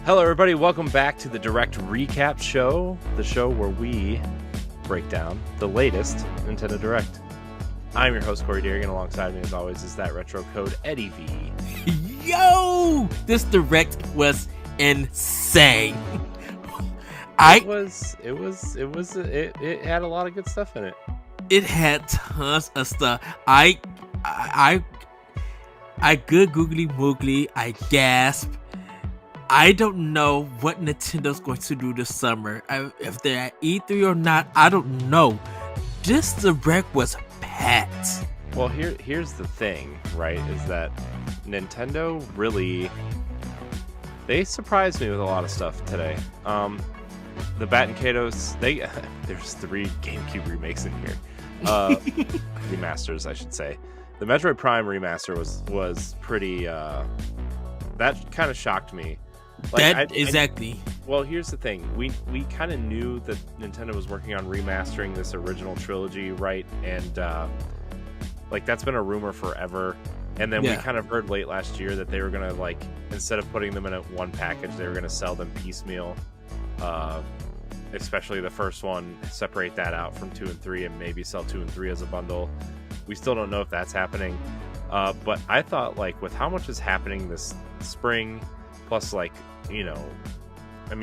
Hello, everybody. Welcome back to the Direct Recap Show, the show where we break down the latest Nintendo Direct. I'm your host, Corey Dirrig, and alongside me, as always, is that retro code Eddie V. Yo! This Direct was insane. It had a lot of good stuff in it. It had tons of stuff. I good googly moogly. I gasped. I don't know what Nintendo's going to do this summer. If they're at E3 or not, I don't know. This Direct was packed. Well, here's the thing, right? Is that Nintendo really... They surprised me with a lot of stuff today. The Bat and Kato's... There's 3 GameCube remakes in here. Remasters, I should say. The Metroid Prime Remaster was pretty... that kind of shocked me. Exactly. Well, here's the thing. We kind of knew that Nintendo was working on remastering this original trilogy, right? And that's been a rumor forever. And then we kind of heard late last year that they were going to, instead of putting them in a one package, they were going to sell them piecemeal. Especially the first one, separate that out from 2 and 3 and maybe sell 2 and 3 as a bundle. We still don't know if that's happening. But I thought, with how much is happening this spring, plus,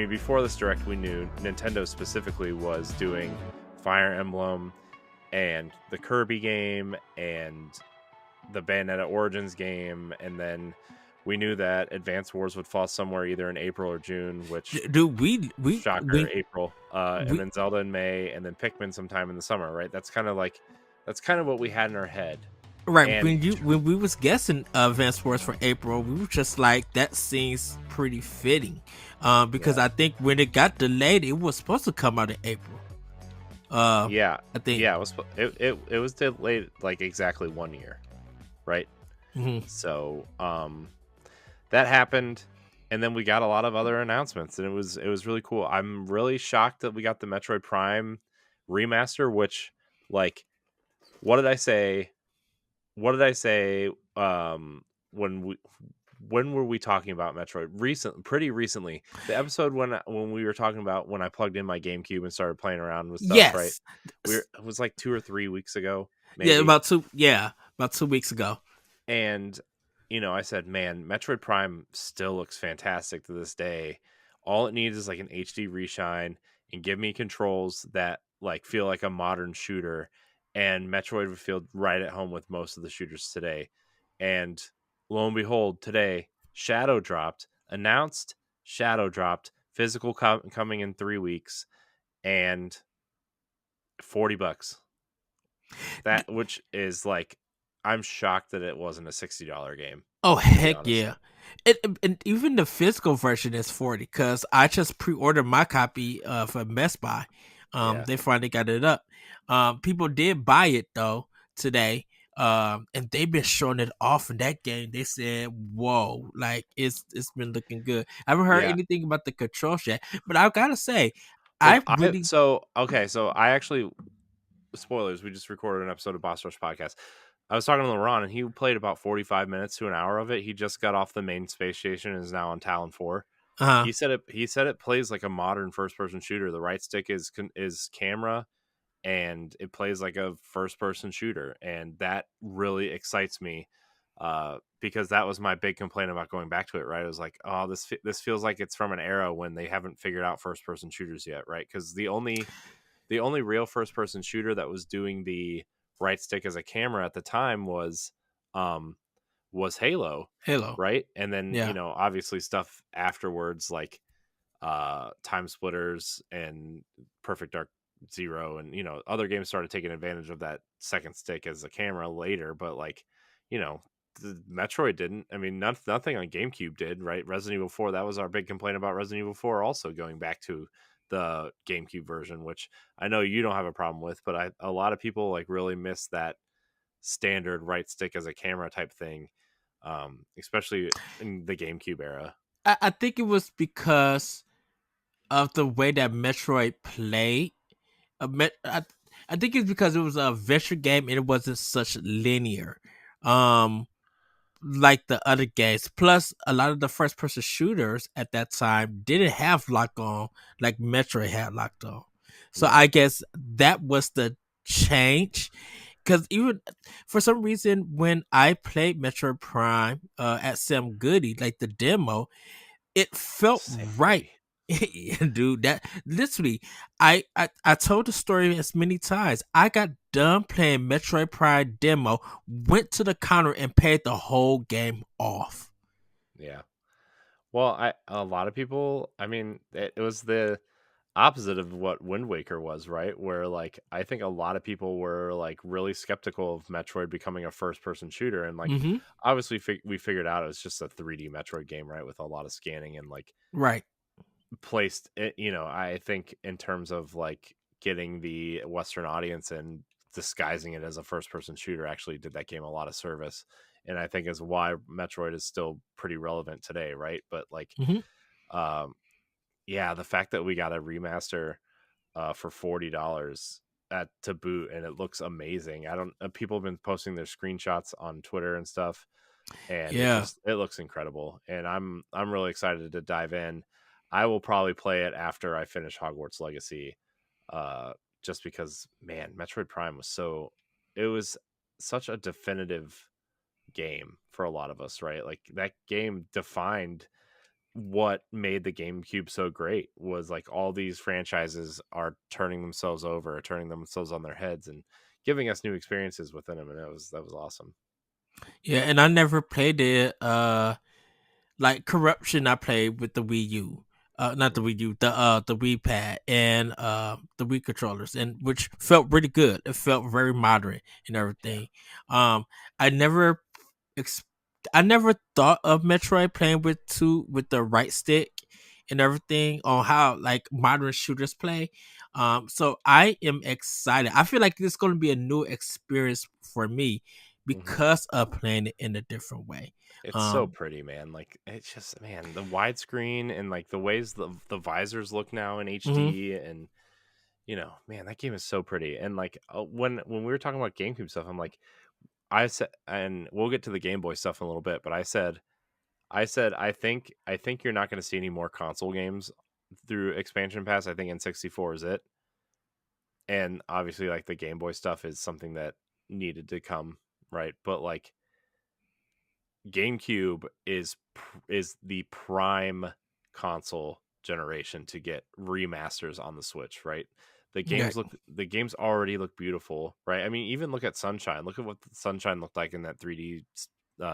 before this Direct, we knew Nintendo specifically was doing Fire Emblem and the Kirby game and the Bayonetta Origins game, and then we knew that Advance Wars would fall somewhere either in April or June, which April, and then Zelda in May, and then Pikmin sometime in the summer, right? That's kind of what we had in our head. Right, and when we was guessing Advance Wars for April, we were just like, that seems pretty fitting, because I think when it got delayed, it was supposed to come out in April. I think it was delayed exactly 1 year, right? Mm-hmm. So that happened, and then we got a lot of other announcements, and it was really cool. I'm really shocked that we got the Metroid Prime Remaster, which what did I say? When were we talking about Metroid? Pretty recently. The episode when we were talking about when I plugged in my GameCube and started playing around with stuff, right? It was 2 or 3 weeks ago. Maybe. About 2 weeks ago. And I said, man, Metroid Prime still looks fantastic to this day. All it needs is an HD reshine and give me controls that feel like a modern shooter. And Metroid would feel right at home with most of the shooters today. And lo and behold, today, announced Shadow dropped, physical coming in 3 weeks, and $40. Which is I'm shocked that it wasn't a $60 game. Oh, heck yeah. And even the physical version is $40, because I just pre-ordered my copy from Best Buy. They finally got it up. People did buy it though today, and they've been showing it off in that game. They said, "Whoa, it's been looking good." I haven't heard anything about the controls yet, but I gotta say, I actually, spoilers. We just recorded an episode of Boss Rush Podcast. I was talking to LeRon, and he played about 45 minutes to an hour of it. He just got off the main space station and is now on Talon 4. Uh-huh. He said it plays like a modern first-person shooter. The right stick is camera, and it plays like a first-person shooter, and that really excites me, because that was my big complaint about going back to it. Right, it was oh, this feels like it's from an era when they haven't figured out first-person shooters yet, right? Because the only real first-person shooter that was doing the right stick as a camera at the time was Halo, right? And then obviously stuff afterwards Time Splitters and Perfect Dark Zero, and other games started taking advantage of that second stick as a camera later, but the Metroid didn't. I mean, nothing on GameCube did, right? Resident Evil 4, that was our big complaint about Resident Evil 4, also going back to the GameCube version, which I know you don't have a problem with, but a lot of people really miss that standard right stick as a camera type thing, especially in the GameCube era. I think it was because of the way that Metroid played. I think it's because it was a adventure game and it wasn't such linear. like the other games. Plus, a lot of the first person shooters at that time didn't have lock on like Metroid had locked on. So Yeah. I guess that was the change. Because even for some reason, when I played Metroid Prime at Sam Goody, like the demo, it felt Sam right. Goody. Dude, that literally, I told the story as many times. I got done playing Metroid Prime demo, went to the counter and paid the whole game off. Yeah. Well, a lot of people, I mean, it was the opposite of what Wind Waker was, right? Where like I think a lot of people were like really skeptical of Metroid becoming a first person shooter, and like Mm-hmm. obviously we figured out it was just a 3D Metroid game, right, with a lot of scanning and like Right. placed it, I think in terms of like getting the Western audience and disguising it as a first person shooter actually did that game a lot of service, and I think is why Metroid is still pretty relevant today, right? But like Mm-hmm. um yeah, the fact that we got a remaster for $40 at to boot, and it looks amazing. I don't People have been posting their screenshots on Twitter and stuff, and Yeah. it looks incredible, and I'm really excited to dive in. I will probably play it after I finish Hogwarts Legacy, uh just because, man, Metroid Prime was it was such a definitive game for a lot of us, right? Like that game defined what made the GameCube so great. Was like all these franchises are turning themselves over, turning themselves on their heads, and giving us new experiences within them, and that was awesome. Yeah, and I never played it. Like Corruption, I played with the Wii U. Not the Mm. Wii U, the Wii Pad and the Wii controllers, and which felt really good. It felt very modern and Yeah. everything. I never ex- I never thought of Metroid playing with the right stick and everything on how like modern shooters play. So I am excited. I feel like this is going to be a new experience for me Hmm. because of playing it in a different way. It's so Um, pretty, man. Like it's just, man, the widescreen and like the ways the visors look now in mhm. HD, and man, that game is so pretty. And like when we were talking about GameCube stuff, I'm like, I said, and we'll get to the Game Boy stuff in a little bit, but I said I think you're not going to see any more console games through expansion pass. I think N64 is it. And obviously like the Game Boy stuff is something that needed to come, right? But like GameCube is the prime console generation to get remasters on the Switch, right? Yeah, The games already look beautiful, right? I mean, even look at Sunshine. Look at what Sunshine looked like in that 3D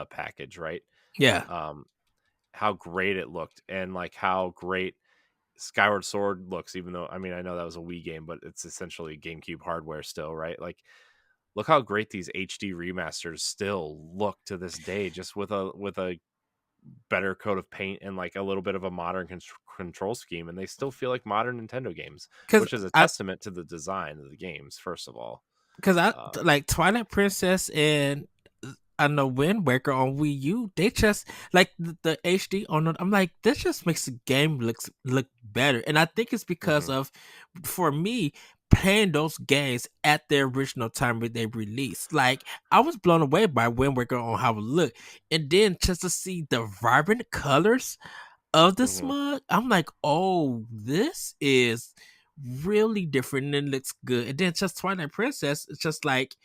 package, right? yeah. Um, how great it looked, and like how great Skyward Sword looks, even though, I mean, I know that was a Wii game, but it's essentially GameCube hardware still, right? Like look how great these HD remasters still look to this day, just with a better coat of paint and like a little bit of a modern control scheme, and they still feel like modern Nintendo games, Because which is a I testament to the design of the games, first of all. because I Um, like Twilight Princess and I know Wind Waker on Wii U. They just like the HD on it. I'm like, this just makes the game look better, and I think it's because mhm, of, for me, playing those games at their original time when they released. Like I was blown away by Wind Waker on how it looked, and then just to see the vibrant colors of the mhm, smug, I'm like, oh, this is really different and it looks good. And then just Twilight Princess, it's just like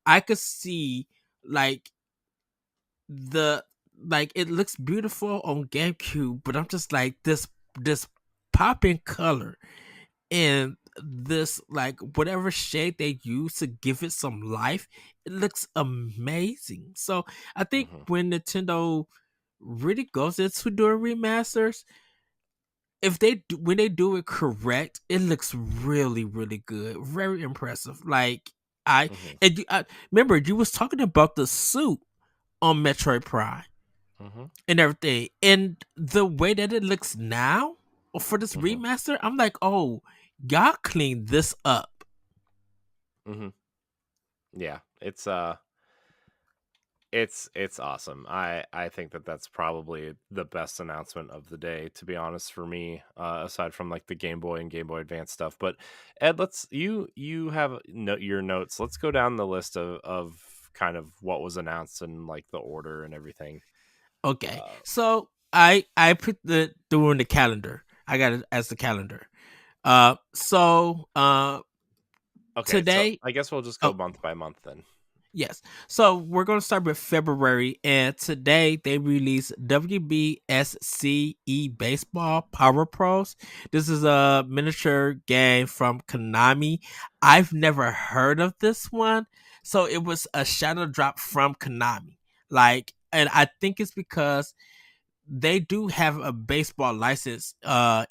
I could see like the like it looks beautiful on GameCube, but I'm just like this popping color and this like whatever shade they use to give it some life, it looks amazing. So I think mhm, when Nintendo really goes into doing remasters, if they do, when they do it correct, it looks really really good, very impressive. Like I mhm, I remember you was talking about the suit on Metroid Prime mhm, and everything, and the way that it looks now for this mhm, remaster, I'm like, oh, y'all cleaned this up. mhm. Yeah, it's awesome. I think that that's probably the best announcement of the day, to be honest, for me, aside from like the Game Boy and Game Boy Advance stuff. But Ed, let's you have your notes. Let's go down the list of kind of what was announced and like the order and everything. Okay, so I put the during the calendar. I got it as the calendar. Okay, today, so I guess we'll just go month by month then. Yes. So we're going to start with February, and today they released WBSCE Baseball Power Pros. This is a miniature game from Konami. I've never heard of this one, so it was a shadow drop from Konami. And I think it's because they do have a baseball license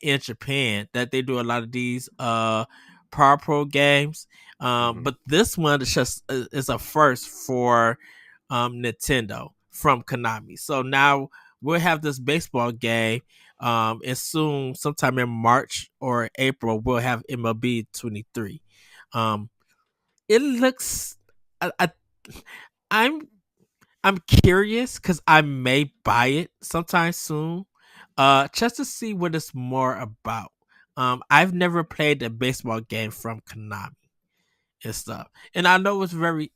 in Japan that they do a lot of these Power Pro games. But this one is just is a first for Nintendo from Konami. So now we'll have this baseball game. And soon, sometime in March or April, we'll have MLB 23. It looks. I I'm I'm curious because I may buy it sometime soon, just to see what it's more about. I've never played a baseball game from Konami and stuff, and I know it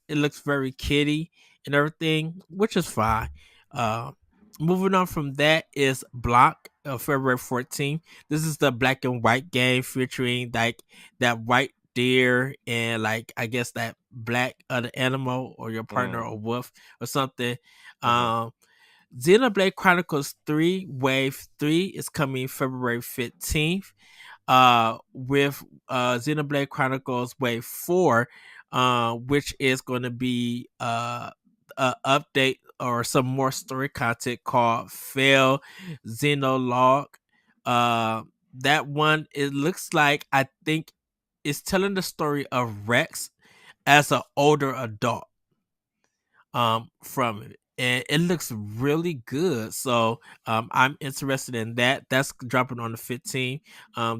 looks very kiddie and everything, which is fine. Uh, Moving on from that is Blanc, February 14th. This is the black and white game featuring like that white deer and like I guess that black other animal or your partner or wolf or something. Xenoblade Chronicles 3 Wave 3 is coming February 15th. With Xenoblade Chronicles Wave 4, which is going to be a update or some more story content called Fail Xenologue. That one, it looks like I think it's telling the story of Rex as an older adult from it, and it looks really good. So I'm interested in that. That's dropping on the 15th.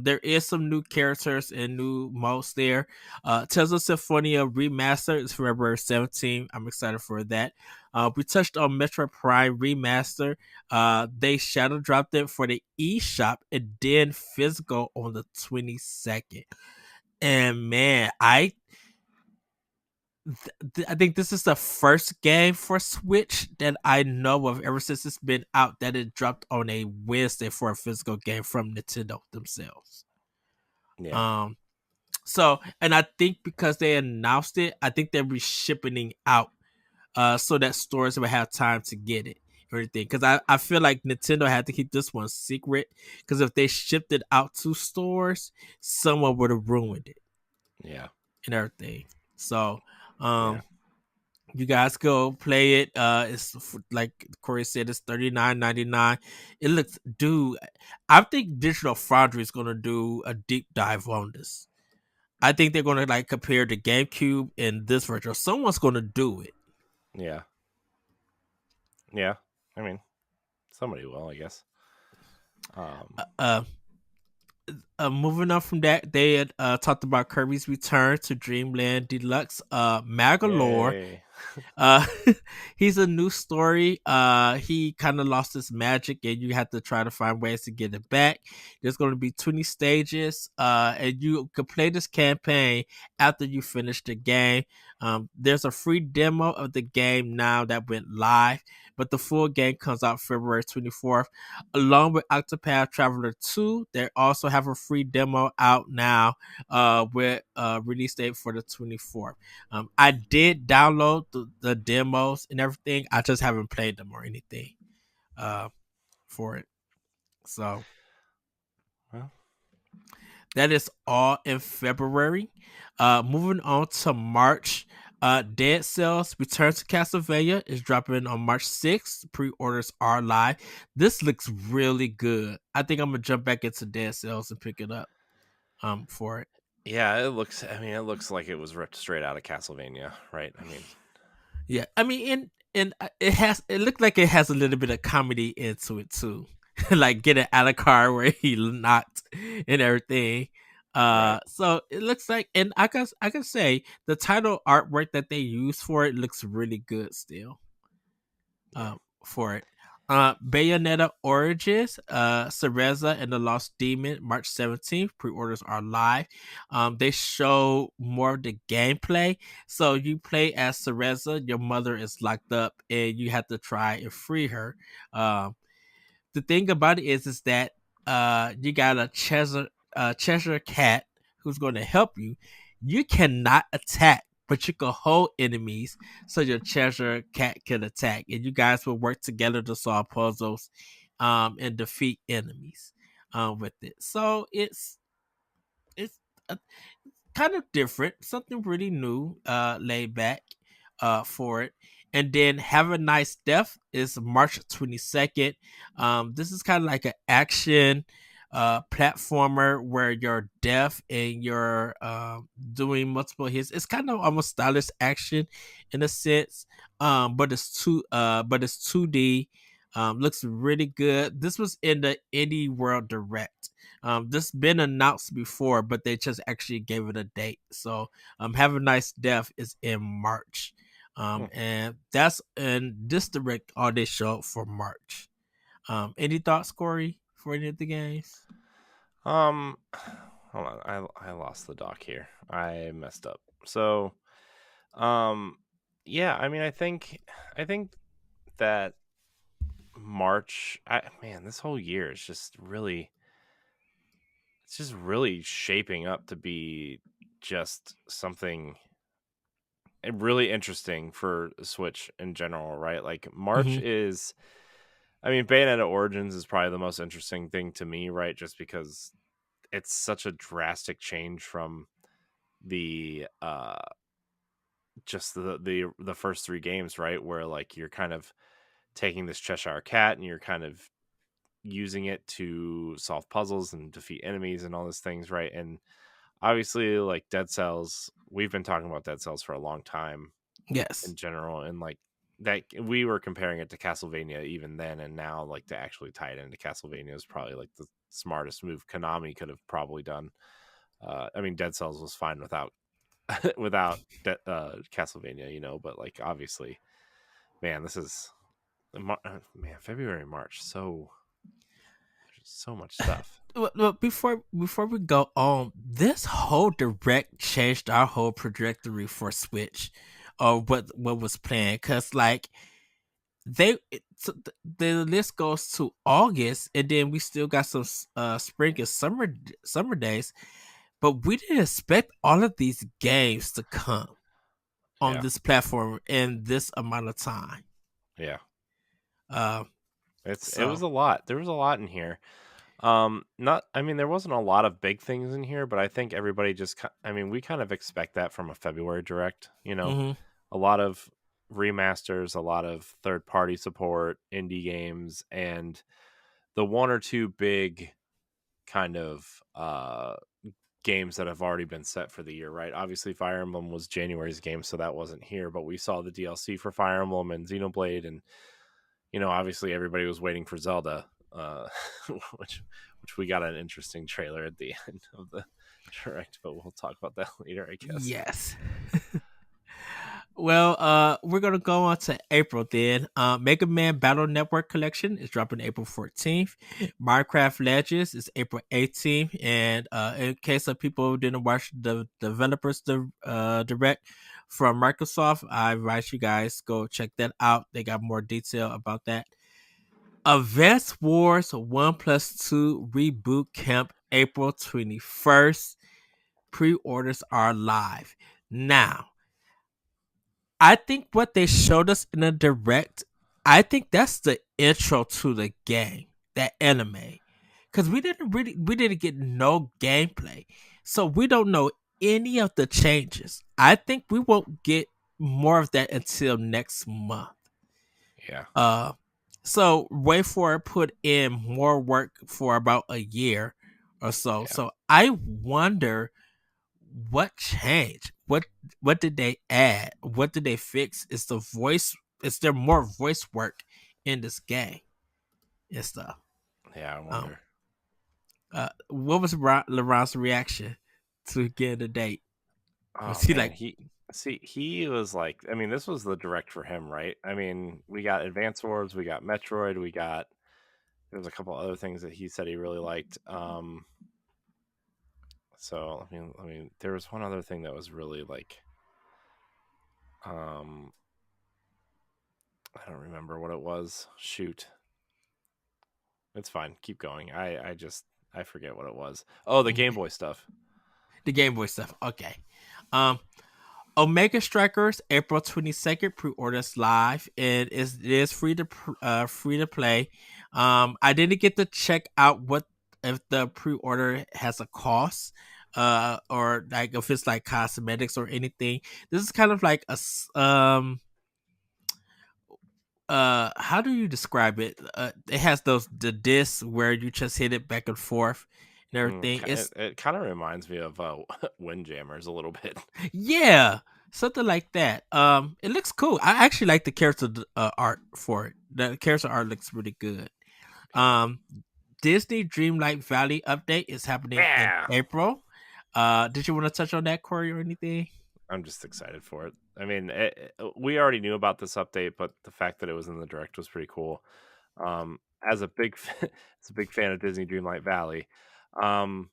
There is some new characters and new modes there. Tales of Symphonia Remastered is February 17th. I'm excited for that. We touched on Metroid Prime Remastered. They shadow dropped it for the eShop and then physical on the 22nd. And man, I think this is the first game for Switch that I know of ever since it's been out that it dropped on a Wednesday for a physical game from Nintendo themselves. Yeah. So, and I think because they announced it, I think they're reshipping out so that stores will have time to get it or anything. Because I feel like Nintendo had to keep this one secret because if they shipped it out to stores, someone would have ruined it. Yeah. And everything. So, you guys go play it. It's like Corey said, it's $39.99. It looks, dude. I think Digital Foundry is gonna do a deep dive on this. I think they're gonna like compare the GameCube and this version. Someone's gonna do it. Yeah. Yeah. I mean, somebody will, I guess. Moving on from that, they had talked about Kirby's Return to Dreamland Deluxe. Magalore. He's a new story. He kind of lost his magic, and you have to try to find ways to get it back. There's going to be 20 stages, and you can play this campaign after you finish the game. There's a free demo of the game now that went live, but the full game comes out February 24th. Along with Octopath Traveler 2, they also have a free demo out now with release date for the 24th. I did download the demos and everything. I just haven't played them or anything for it. So that is all in February. Moving on to March. Dead Cells Return to Castlevania is dropping on March 6th. Pre-orders are live. This looks really good. I think I'm gonna jump back into Dead Cells and pick it up for it. Yeah, it looks like it was ripped straight out of Castlevania, right? I mean, yeah, I mean, and it looked like it has a little bit of comedy into it too. Like getting out of car where he knocked and everything. Right. So it looks like, and I can say the title artwork that they use for it looks really good still. For it. Bayonetta Origins, Cereza and the Lost Demon, March 17th. Pre-orders are live. They show more of the gameplay. So you play as Cereza, your mother is locked up, and you have to try and free her. The thing about it is that you got a Cheshire cat who's going to help you. You cannot attack, but you can hold enemies so your Cheshire cat can attack, and you guys will work together to solve puzzles and defeat enemies with it. So it's uh, kind of different, something really new, laid back for it. And then Have a Nice Death is March 22nd. This is kind of like an action platformer where you're deaf and you're doing multiple hits. It's kind of almost stylish action in a sense, but it's 2D. Looks really good. This was in the Indie World Direct. This been announced before, but they just actually gave it a date. So, Have a Nice Death is in March. And this direct all they show for March. Any thoughts, Corey, for any of the games? Hold on, I lost the doc here. I messed up. So, yeah, I mean, I think that March, this whole year is just really, it's just really shaping up to be just something really interesting for Switch in general, right? Like March is, I mean, Bayonetta Origins is probably the most interesting thing to me, right? Just because it's such a drastic change from the just the first three games, right? Where like you're kind of taking this Cheshire cat and you're kind of using it to solve puzzles and defeat enemies and all those things, right? And obviously, like Dead Cells, we've been talking about Dead Cells for a long time, Yes, in general, and like that we were comparing it to Castlevania even then, and now like to actually tie it into Castlevania is probably like the smartest move Konami could have probably done. I mean, Dead Cells was fine without Castlevania, but like obviously, man, this is February, March, so much stuff. Well, before we go on, this whole direct changed our whole trajectory for Switch, or what was planned. Cause like the list goes to August, and then we still got some spring and summer days, but we didn't expect all of these games to come on this platform in this amount of time. Yeah. Uh, it was a lot. There was a lot in here. There wasn't a lot of big things in here, but I think everybody we kind of expect that from a February direct, a lot of remasters, a lot of third-party support, indie games, and the one or two big kind of games that have already been set for the year, right? Obviously Fire Emblem was January's game, so that wasn't here, but we saw the DLC for Fire Emblem and Xenoblade, and obviously everybody was waiting for Zelda, which we got an interesting trailer at the end of the direct, but we'll talk about that later, I guess. Yes. Well, we're gonna go on to April then. Mega Man Battle Network Collection is dropping April 14th. Minecraft Legends is April 18th. And in case of people who didn't watch the developers direct from Microsoft, I advise you guys go check that out. They got more detail about that. Advance Wars 1+2 Reboot Camp April 21st. Pre-orders are live now. I think what they showed us in the direct, I think that's the intro to the game, that anime, because we didn't get no gameplay, so we don't know any of the changes. I think we won't get more of that until next month. Yeah. So wait for it. Put in more work for about a year or so. Yeah. So I wonder what changed. What did they add? What did they fix? Is there more voice work in this game and stuff? Yeah, I wonder. What was Laurent's reaction to getting the date? Was he like? See, he was like, I mean, this was the direct for him, right? I mean, we got Advance Wars, we got Metroid, there was a couple other things that he said he really liked. So I mean, there was one other thing that was really like, um, I don't remember what it was. Shoot, it's fine. Keep going. I forget what it was. Oh, the Game Boy stuff. The Game Boy stuff. Okay. Um, Omega Strikers, April 22nd, pre-orders live. It is free to play. I didn't get to check out what if the pre-order has a cost, or like if it's like cosmetics or anything. This is kind of like how do you describe it? It has the discs where you just hit it back and forth and everything. It kind of reminds me of Windjammers a little bit. Yeah, something like that. It looks cool. I actually like the character art for it. The character art looks really good. Um, Disney Dreamlight Valley update is happening in Yeah, April. Did you want to touch on that, Corey, or anything? I'm just excited for it. I mean, we already knew about this update, but the fact that it was in the direct was pretty cool. As a big, as a big fan of Disney Dreamlight Valley, um,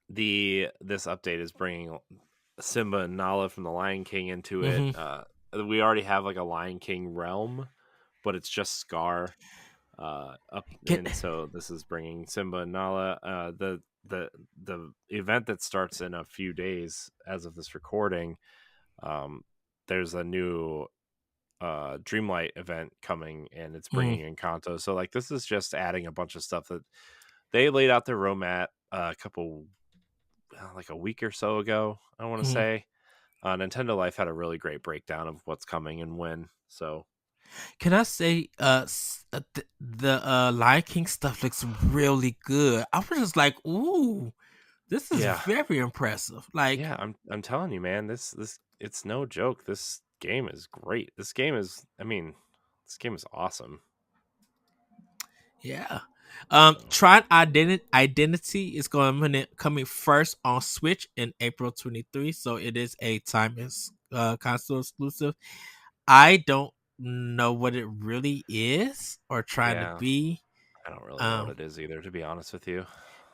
this update is bringing Simba and Nala from the Lion King into it. We already have like a Lion King realm, but it's just Scar up, and so this is bringing Simba and Nala. The event that starts in a few days as of this recording. There's a new Dreamlight event coming, and it's bringing Encanto. So like this is just adding a bunch of stuff that they laid out their roadmap a couple like a week or so ago, I want to say. Nintendo Life had a really great breakdown of what's coming and when. So can I say the Lion King stuff looks really good. I was just like, ooh, this is very impressive. Like, yeah, I'm telling you, man, this it's no joke. This game is great. This game is, I mean, this game is awesome. yeah. Tron Identity is coming first on Switch in April 23, so it is a timeless console exclusive. I don't know what it really is or trying to be. I don't really know what it is either, to be honest with you.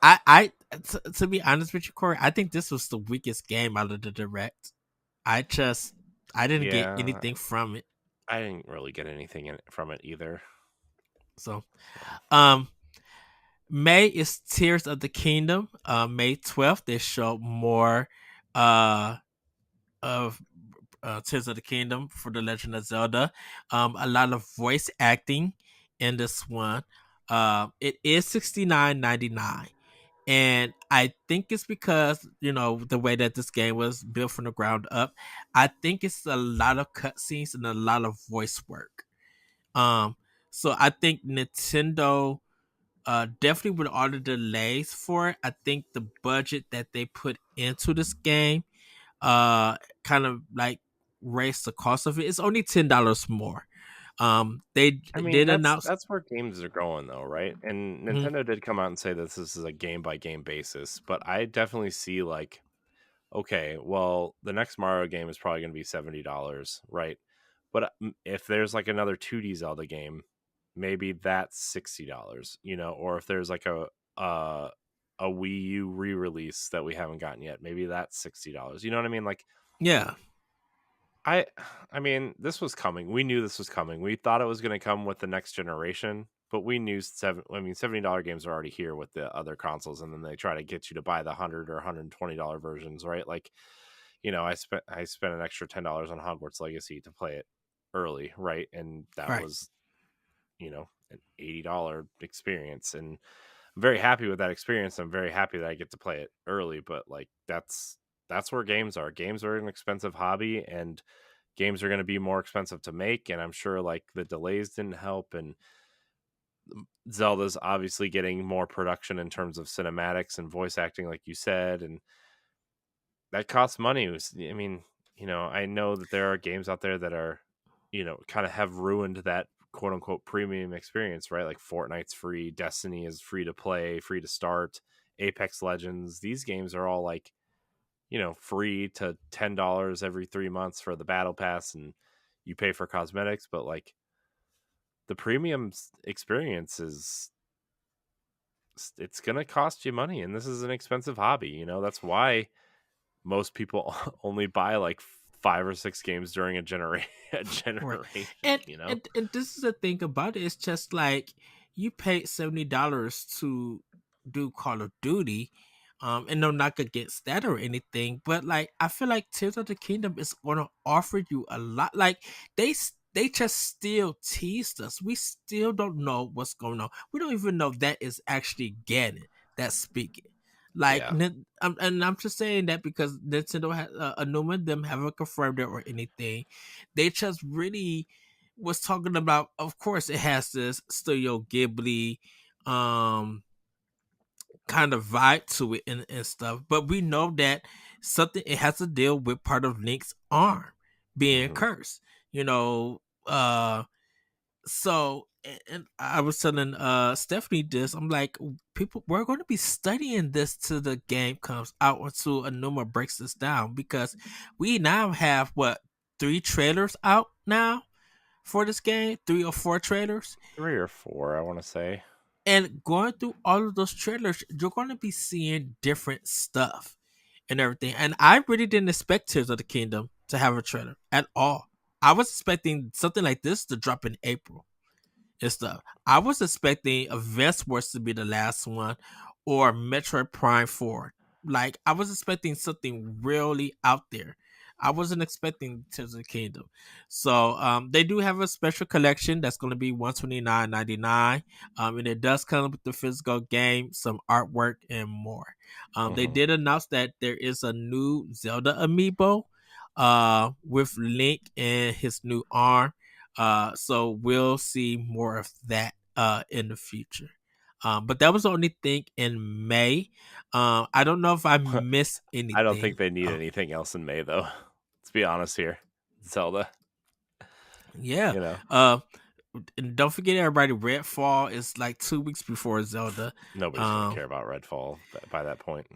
To be honest with you, Corey, I think this was the weakest game out of the direct. I didn't get anything from it. I didn't really get anything from it either. So, May is Tears of the Kingdom. May 12th, they show more of Tears of the Kingdom for The Legend of Zelda. A lot of voice acting in this one. It is $69.99. And I think it's because, the way that this game was built from the ground up. I think it's a lot of cutscenes and a lot of voice work. So I think Nintendo, definitely with all the delays for it, I think the budget that they put into this game, kind of like raised the cost of it. It's only $10 more. They did announce that's where games are going though, right? And Nintendo did come out and say this is a game by game basis, but I definitely see like, okay, well, the next Mario game is probably going to be $70, right? But if there's like another 2D Zelda game, maybe that's $60, or if there's like a Wii U re-release that we haven't gotten yet, maybe that's $60. You know what I mean? Like, yeah. I mean, this was coming. We knew this was coming. We thought it was going to come with the next generation, but we knew $70 games are already here with the other consoles, and then they try to get you to buy the $100 or $120 versions, right? Like, I spent an extra $10 on Hogwarts Legacy to play it early, right? And that was, an $80 experience, and I'm very happy with that experience. I'm very happy that I get to play it early, but like that's where games are. Games are an expensive hobby, and games are going to be more expensive to make, and I'm sure like the delays didn't help, and Zelda's obviously getting more production in terms of cinematics and voice acting like you said, and that costs money. I mean, I know that there are games out there that are, kind of have ruined that quote unquote premium experience, right? Like Fortnite's free, Destiny is free to play, free to start, Apex Legends. These games are all like free to $10 every 3 months for the battle pass, and you pay for cosmetics, but like the premium experience it's going to cost you money, and this is an expensive hobby. That's why most people only buy like 5 or 6 games during a generation. Right. And this is the thing about it. It's just like you paid $70 to do Call of Duty, and no knock against that or anything, but like I feel like Tears of the Kingdom is gonna offer you a lot. Like they just still teased us. We still don't know what's going on. We don't even know that is actually Ganon that's speaking. Like, Yeah. and I'm just saying that because Nintendo has Anuma and them haven't confirmed it or anything. They just really was talking about. Of course, it has this Studio Ghibli kind of vibe to it and stuff, but we know that something it has to deal with part of Link's arm being cursed. You know, so and I was telling Stephanie this. I'm like, people, we're going to be studying this till the game comes out, until Anuma breaks this down, because we now have what, 3 trailers out now for this game, 3 or 4 trailers, 3 or 4, I want to say. and going through all of those trailers, you're going to be seeing different stuff and everything. And I really didn't expect Tears of the Kingdom to have a trailer at all. I was expecting something like this to drop in April and stuff. I was expecting Advance Wars to be the last one, or Metroid Prime 4. Like, I was expecting something really out there. I wasn't expecting Tears of the Kingdom. So they do have a special collection that's going to be $129.99. And it does come with the physical game, some artwork, and more. They did announce that there is a new Zelda amiibo with Link and his new arm. So we'll see more of that in the future. But that was the only thing in May. I don't know if I missed anything. I don't think they need anything else in May, though. Let's be honest here. Zelda. Yeah. And don't forget, everybody, Redfall is like 2 weeks before Zelda. Nobody's gonna care about Redfall by that point.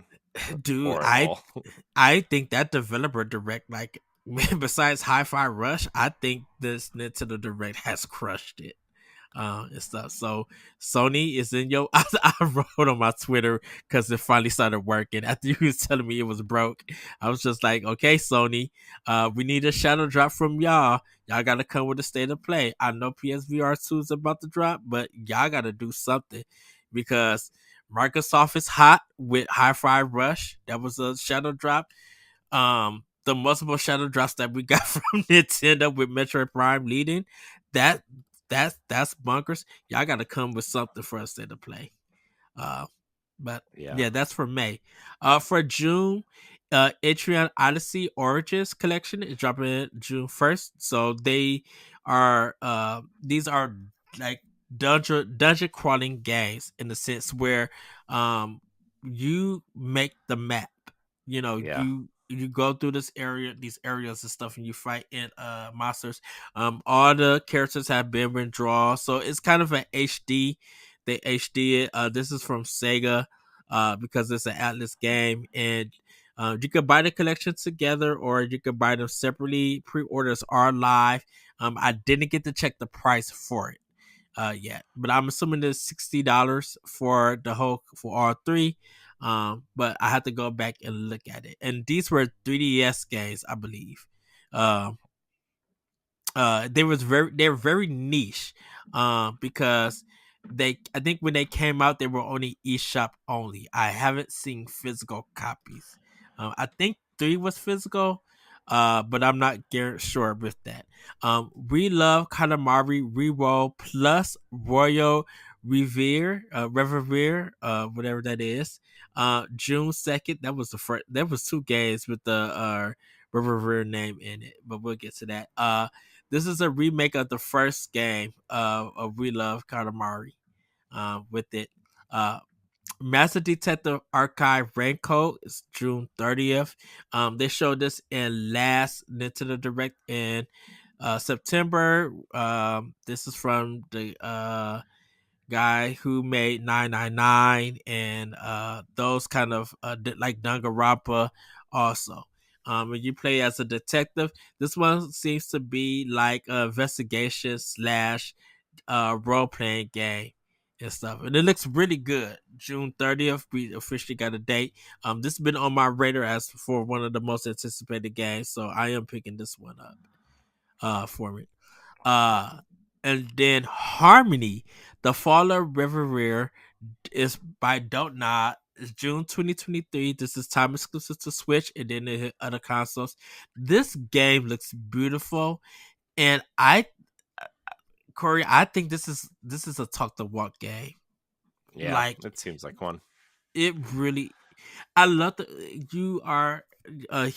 Dude, I think that developer direct, like, besides Hi-Fi Rush, I think this Nintendo Direct has crushed it. And stuff. So Sony is in your. I wrote on my Twitter because it finally started working. After you was telling me it was broke, I was just like, okay, Sony, we need a shadow drop from y'all. Y'all gotta come with a state of play. I know PSVR 2 is about to drop, but y'all gotta do something, because Microsoft is hot with Hi-Fi Rush. That was a shadow drop. The multiple shadow drops that we got from Nintendo with Metroid Prime leading, that's bunkers. Y'all got to come with something for us to play. But yeah, that's for May. For June, Etrian Odyssey Origins collection is dropping June 1st. So they are these are like dungeon crawling games, in the sense where you make the map. You go through these areas and stuff, and you fight in monsters. All the characters have been redrawn, so it's kind of an HD. They HD it. This is from Sega, because it's an Atlas game, and you could buy the collection together, or you could buy them separately. Pre-orders are live. I didn't get to check the price for it yet, but I'm assuming it's $60 for all 3. But I had to go back and look at it, and these were 3DS games, I believe. They're very niche, because I think when they came out, they were only eShop only. I haven't seen physical copies. I think 3 was physical, but I'm not sure with that. We Love Katamari Reroll Plus Royal Revere, whatever that is. June 2nd. That was the first. There was 2 games with the Revere name in it, but we'll get to that. This is a remake of the first game of We Love Katamari. With it, Master Detective Archive Rank Code is June 30th. They showed this in last Nintendo Direct in September. This is from the guy who made 999 and those kind of like Danganronpa also. When you play as a detective, this one seems to be like a investigation slash role playing game and stuff, and it looks really good. June 30th, we officially got a date. This has been on my radar as for one of the most anticipated games, so I am picking this one up. For me. And then Harmony, The Fall of River is by Don't Nod. It's June 2023. This is time exclusive to Switch and then it hit other consoles. This game looks beautiful, and Corey, I think this is a talk to walk game. Yeah, Like it seems like one. It really, I love you are I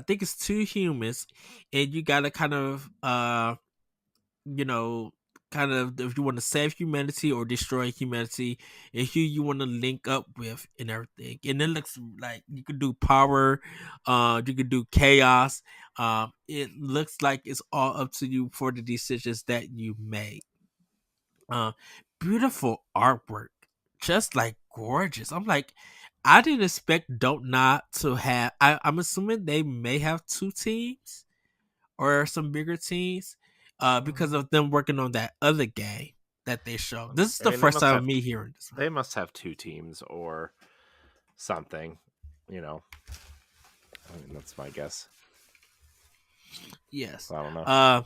think it's two humans, and you gotta kind of you know, kind of if you want to save humanity or destroy humanity, and who you want to link up with and everything. And it looks like you could do power, you could do chaos. It looks like it's all up to you for the decisions that you made. Uh, Beautiful artwork, just like gorgeous. I'm like, I didn't expect Don't Not to have. I'm assuming they may have two teams or some bigger teams, because of them working on that other game that they showed. This is I the mean, they first must time of have me hearing this. they must have two teams or something. You know, I mean, that's my guess. Yes. I don't know.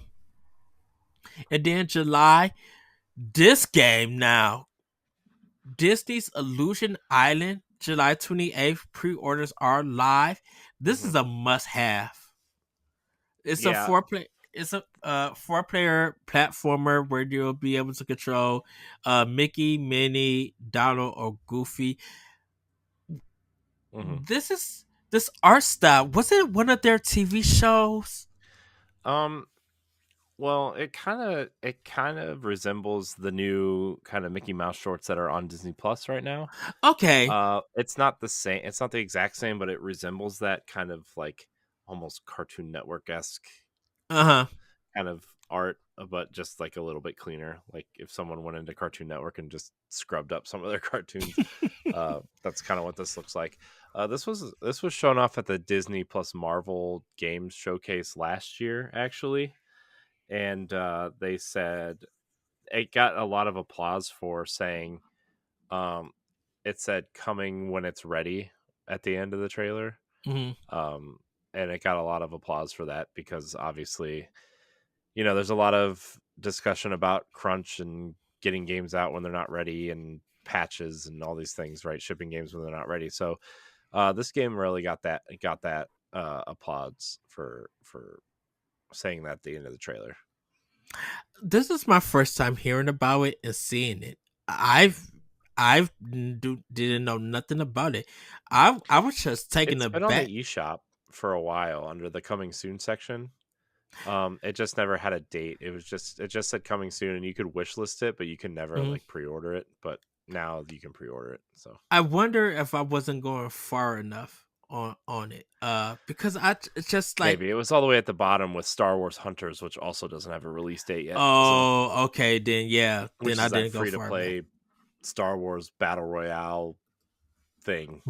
And then July, this game now, Disney's Illusion Island, July 28th. Pre-orders are live. This is a must-have. It's a Yeah. four-player. It's a 4-player platformer where you'll be able to control Mickey, Minnie, Donald, or Goofy. This art style. Was it one of their TV shows? Well, it kind of resembles the new kind of Mickey Mouse shorts that are on Disney Plus right now. Okay. It's not the same. It's not the exact same, but it resembles that kind of like almost Cartoon Network-esque kind of art, but just like a little bit cleaner. Like if someone went into Cartoon Network and just scrubbed up some of their cartoons, that's kind of what this looks like. This was shown off at the Disney Plus Marvel Games Showcase last year, actually, and they said it got a lot of applause for saying, it said coming when it's ready at the end of the trailer. And it got a lot of applause for that because obviously, there's a lot of discussion about crunch and getting games out when they're not ready and patches and all these things, right? Shipping games when they're not ready. So this game really got that applause for saying that at the end of the trailer. This is my first time hearing about it and seeing it. Didn't know nothing about it. I was just taking It's a been on bet. the eShop for a while under the coming soon section. It just never had a date. It just said coming soon, and you could wish list it, but you can never like pre-order it. But now you can pre-order it. So I wonder if I wasn't going far enough on it. Because it's just like, maybe it was all the way at the bottom with Star Wars Hunters, which also doesn't have a release date yet. oh, okay, then yeah, Which then I is that didn't go free to far play enough. Star Wars Battle Royale thing.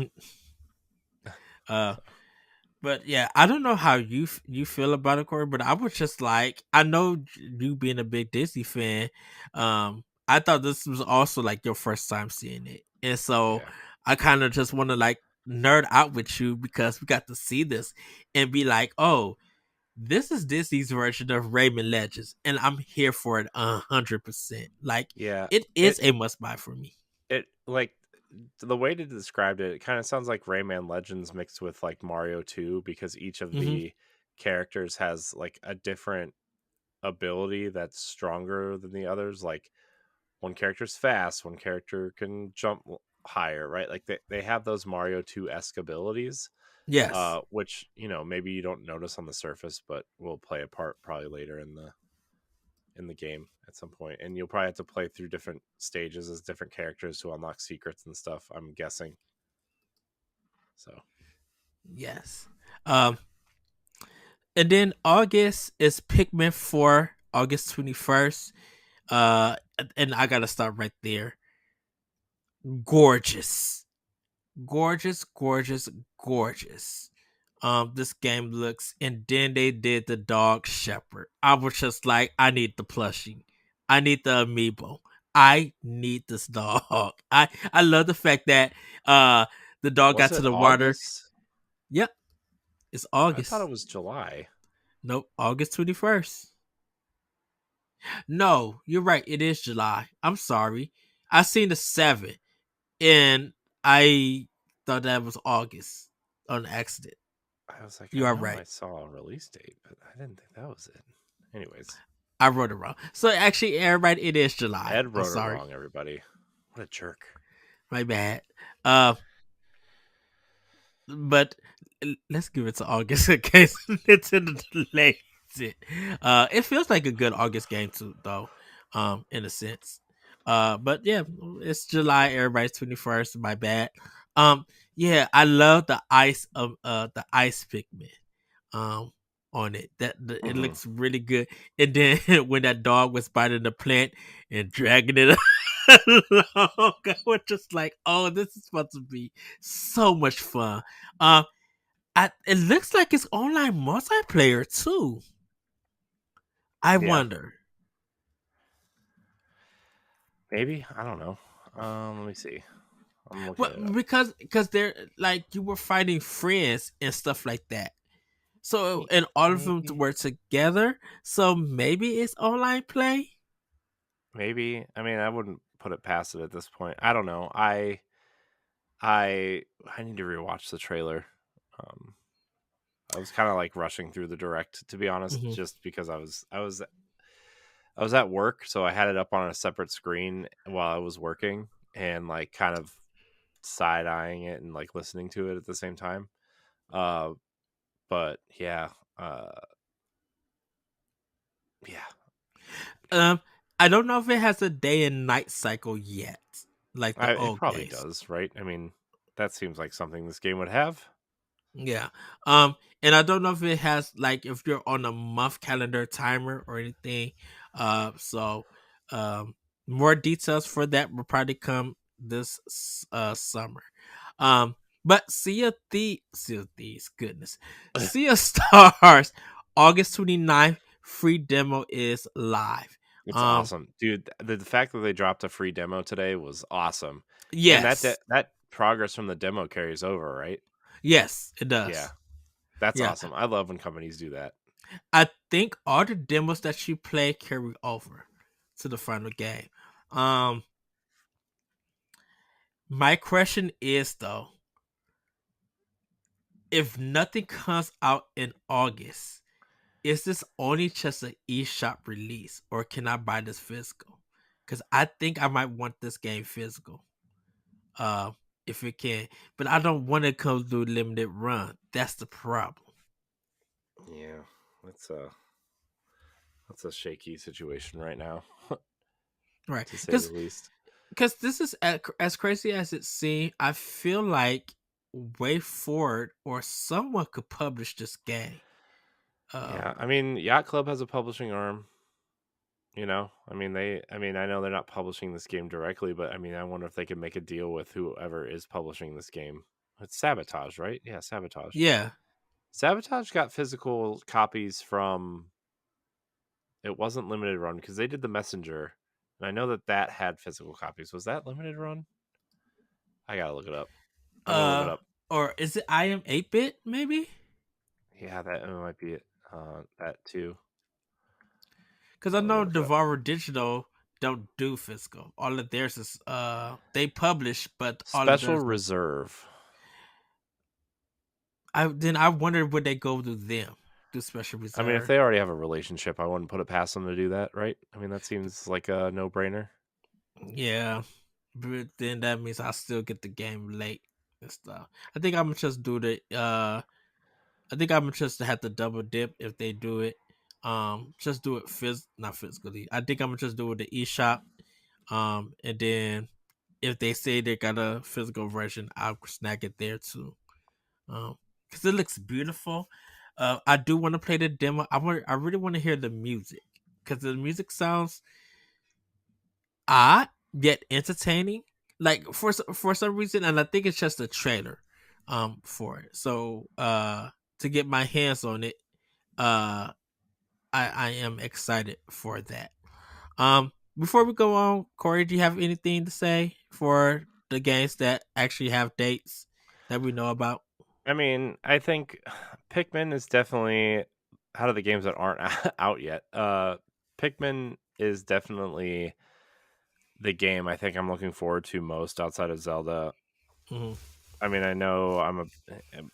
But yeah, I don't know how you feel about it, Corey. But I was just like, I know you being a big Disney fan. I thought this was also like your first time seeing it, and so I kind of just want to like nerd out with you because we got to see this and be like, oh, this is Disney's version of Rayman Legends, and I'm here for it 100%. Like, it is a must buy for me. It like the way to describe it kind of sounds like Rayman Legends mixed with like Mario 2 because each of the characters has like a different ability that's stronger than the others. Like one character's fast, one character can jump higher, right? Like they have those Mario 2-esque abilities. Yes. Which, maybe you don't notice on the surface, but will play a part probably later in the game at some point, and you'll probably have to play through different stages as different characters to unlock secrets and stuff, I'm guessing. So yes. And then August is Pikmin 4, August 21st. And I gotta start right there. Gorgeous. Gorgeous, gorgeous, gorgeous. this game looks, and then they did the dog shepherd. I was just like, I need the plushie, I need the amiibo, I need this dog. I love the fact that the dog Was got to it the water. August? Yep, it's I thought August. it was July. Nope, August 21st. No, you're right. It is July. I'm sorry. I seen the 7th, and I thought that was August on accident. I was like, I You are know right. I saw a release date, but I didn't think that was it. Anyways, I wrote it wrong. So actually, everybody, it is July. Ed I'm wrote it sorry. wrong, everybody. What a jerk. My bad. Uh, but let's give it to August in case Nintendo delays it. It feels like a good August game too, though. In a sense. But yeah, it's July. Everybody's 21st. My bad. Yeah, I love the ice Pikmin. Um, on it. It Mm-hmm. looks really good. And then when that dog was biting the plant and dragging it along, I was just like, oh, this is supposed to be so much fun. It looks like it's online multiplayer too. I Yeah, wonder. maybe. I don't know. Let me see. I'm looking Well, it up. because they're like you were fighting friends and stuff like that. So and all of them Maybe. were together. So maybe it's online play. Maybe. I mean, I wouldn't put it past it at this point. I don't know. I need to rewatch the trailer. Um, I was kind of like rushing through the direct, to be honest, Mm-hmm. just because I was at work, so I had it up on a separate screen while I was working, and like kind of side eyeing it and like listening to it at the same time. Uh, but yeah, yeah, I don't know if it has a day and night cycle yet, like the it old probably games. does, right? I mean, that seems like something this game would have. Yeah. And I don't know if it has like if you're on a month calendar timer or anything. So more details for that will probably come this summer. Um, but Sea of Thieves, goodness. Sea of Stars, August 29th, free demo is live. It's Um, awesome, dude. The fact that they dropped a free demo today was awesome, and yes. that progress from the demo carries over, right? Yes, it Yeah, does. that's Yeah. awesome. I love when companies do that. I think all the demos that you play carry over to the final game. Um, my question is though, if nothing comes out in August, is this only just an eShop release, or can I buy this physical? Because I think I might want this game physical. If it can, but I don't want to come through limited run. That's the problem. Yeah, that's a shaky situation right now, Right? to say the least. Because this is as crazy as it seems. I feel like Way Forward or someone could publish this game. Yeah, I mean, Yacht Club has a publishing arm. You know, I mean, I mean, I know they're not publishing this game directly, but I mean, I wonder if they can make a deal with whoever is publishing this game. It's Sabotage, right? Yeah, Sabotage. Yeah. Sabotage got physical copies from. It wasn't limited run because they did the Messenger, and I know that that had physical copies. Was that limited run? I gotta look it up. I'm gonna look it Uh, up. or is it I am 8-bit? Maybe Yeah, that might be it. That too. because I Let me know look it up. Devour Digital don't do physical. All of theirs is they publish, but all of Special theirs. Reserve. I wondered would they go to them do special I mean, if reserve. they already have a relationship, I wouldn't put it past them to do that, right? I mean, that seems like a no-brainer. Yeah, but then that means I still get the game late and stuff. I think I'm gonna just do the I think I'm just have to double dip if they do it. Just do it not physically. I think I'm gonna just do it the eShop. And then if they say they got a physical version, I'll snag it there too. Because it looks beautiful. I do want to play the demo. I really want to hear the music because the music sounds odd yet entertaining. Like for some reason, and I think it's just a trailer, for it. So to get my hands on it. I am excited for that. Before we go on, Corey, do you have anything to say for the games that actually have dates that we know about? I mean, I think Pikmin is definitely out of the games that aren't out yet. Pikmin is definitely the game I think I'm looking forward to most outside of Zelda. Mm-hmm. I mean, I know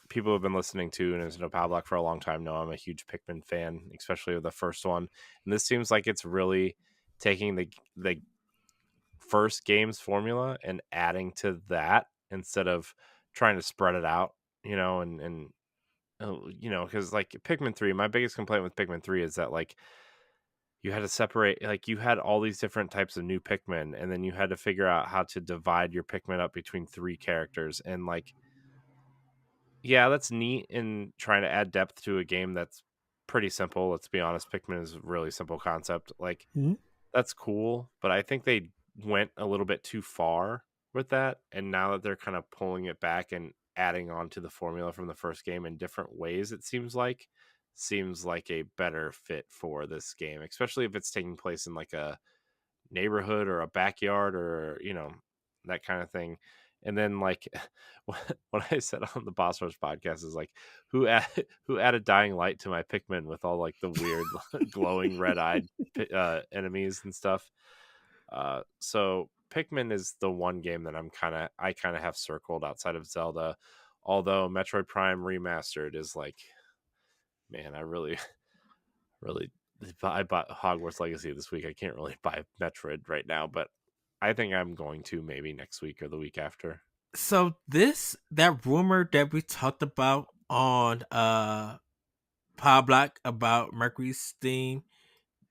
people who have been listening to and is Pal Block for a long time know I'm a huge Pikmin fan, especially with the first one. And this seems like it's really taking the first game's formula and adding to that instead of trying to spread it out, and because like Pikmin 3, my biggest complaint with Pikmin 3 is that like you had to separate, like you had all these different types of new Pikmin, and then you had to figure out how to divide your Pikmin up between three characters. And like, yeah, that's neat in trying to add depth to a game that's pretty simple. Let's be honest, Pikmin is a really simple concept. Like, Mm-hmm. that's cool, but I think they went a little bit too far with that. And now that they're kind of pulling it back and adding on to the formula from the first game in different ways, it seems like a better fit for this game, especially if it's taking place in like a neighborhood or a backyard or that kind of thing. And then like what I said on the Boss Rush podcast is like, who added dying light to my Pikmin with all like the weird glowing red-eyed enemies and stuff. So Pikmin is the one game that I kind of have circled outside of Zelda, although Metroid Prime Remastered is like, man, I really really I bought Hogwarts Legacy this week. I can't really buy Metroid right now, but I think I'm going to maybe next week or the week after. So that rumor that we talked about on Power Block about Mercury Steam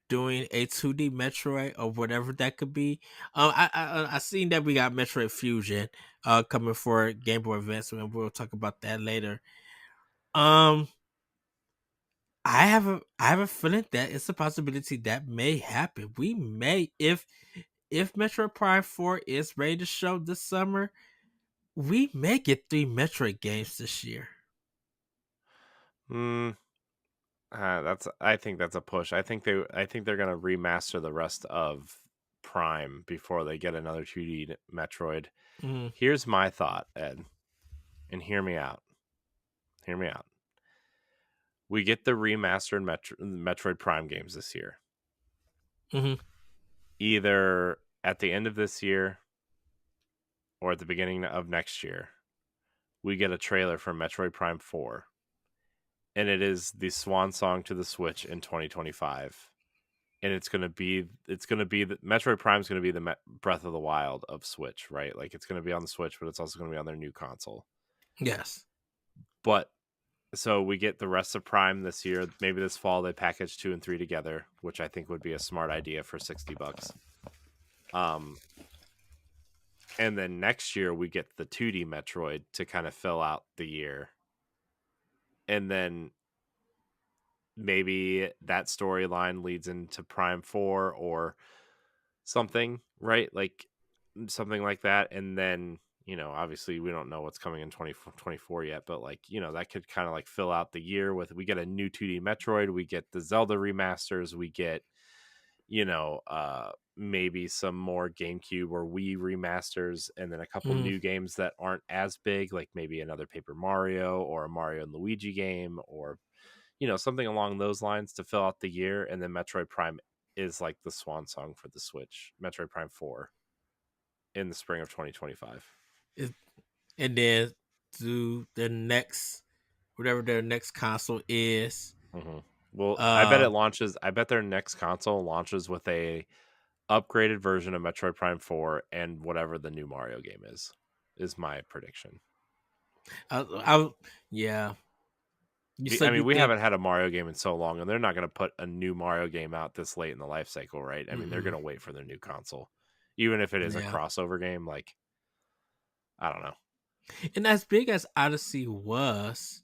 doing a 2D Metroid or whatever that could be. I seen that we got Metroid Fusion coming for Game Boy Advance, and we'll talk about that later. Um, I have a feeling that it's a possibility that may happen. We may, if Metroid Prime 4 is ready to show this summer, we may get 3 Metroid games this year. I think that's a push. I think they're gonna remaster the rest of Prime before they get another 2D Metroid. Mm. Here's my thought, Ed, and hear me out. Hear me out. We get the remastered Metroid Prime games this year. Mm-hmm. Either at the end of this year or at the beginning of next year, we get a trailer for Metroid Prime 4. And it is the swan song to the Switch in 2025. And it's going to be the Metroid Prime is going to be the Breath of the Wild of Switch, right? Like it's going to be on the Switch, but it's also going to be on their new console. Yes. But so we get the rest of Prime this year. Maybe this fall they package 2 and 3 together, which I think would be a smart idea for $60. And then next year we get the 2D Metroid to kind of fill out the year. And then maybe that storyline leads into Prime 4 or something, right? Like something like that. And then, obviously we don't know what's coming in 2024 yet, but like, that could kind of like fill out the year we get a new 2D Metroid, we get the Zelda remasters, we get, maybe some more GameCube or Wii remasters, and then a couple new games that aren't as big, like maybe another Paper Mario or a Mario and Luigi game, or something along those lines to fill out the year. And then Metroid Prime is like the swan song for the Switch, Metroid Prime 4 in the spring of 2025. And then do the next, whatever their next console is. Mm-hmm. Well, I bet their next console launches with a upgraded version of Metroid Prime 4 and whatever the new Mario game is my prediction. Yeah. We haven't had a Mario game in so long, and they're not going to put a new Mario game out this late in the life cycle, right? I mean, they're going to wait for their new console, even if it is a crossover game. Like, I don't know. And as big as Odyssey was,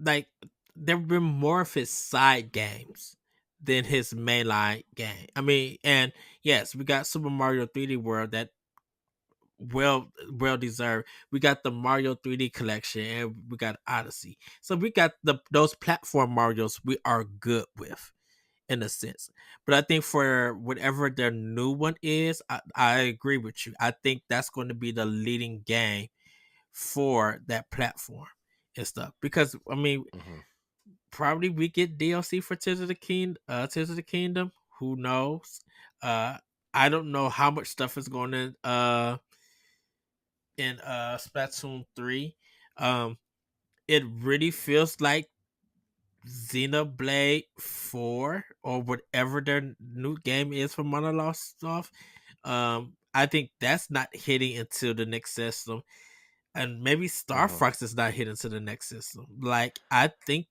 like there have been more of his side games than his mainline game. I mean, and yes, we got Super Mario 3D World that well deserved. We got the Mario 3D collection and we got Odyssey. So we got those platform Marios we are good with in a sense. But I think for whatever their new one is, I agree with you. I think that's going to be the leading game for that platform and stuff. Because I mean, probably we get DLC for Tears of the Kingdom. Who knows? I don't know how much stuff is going in Splatoon 3. It really feels like Xenoblade 4 or whatever their new game is for Monolith stuff. I think that's not hitting into the next system. And maybe Star Fox is not hitting to the next system. Like, I think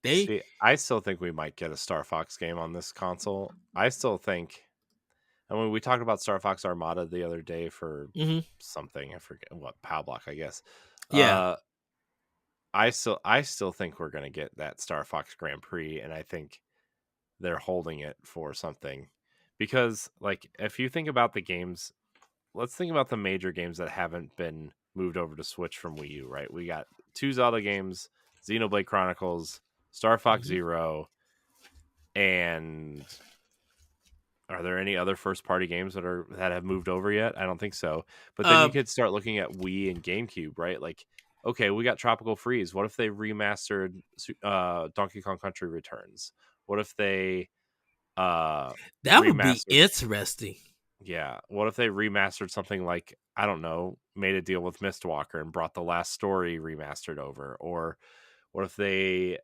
I still think we might get a Star Fox game on this console. I still think. I mean, we talked about Star Fox Armada the other day for something. I forget what, PAL Block, I guess. Yeah. I still think we're gonna get that Star Fox Grand Prix, and I think they're holding it for something. Because, like, if you think about the games, let's think about the major games that haven't been moved over to Switch from Wii U, right? We got 2 Zelda games, Xenoblade Chronicles, Star Fox Zero, and are there any other first party games that have moved over yet? I don't think so. But then you could start looking at Wii and GameCube, right? Like, okay, we got Tropical Freeze. What if they remastered Donkey Kong Country Returns? What if they that would be interesting. Yeah. What if they remastered something like, I don't know, made a deal with Mistwalker and brought the last story remastered over? Or what if they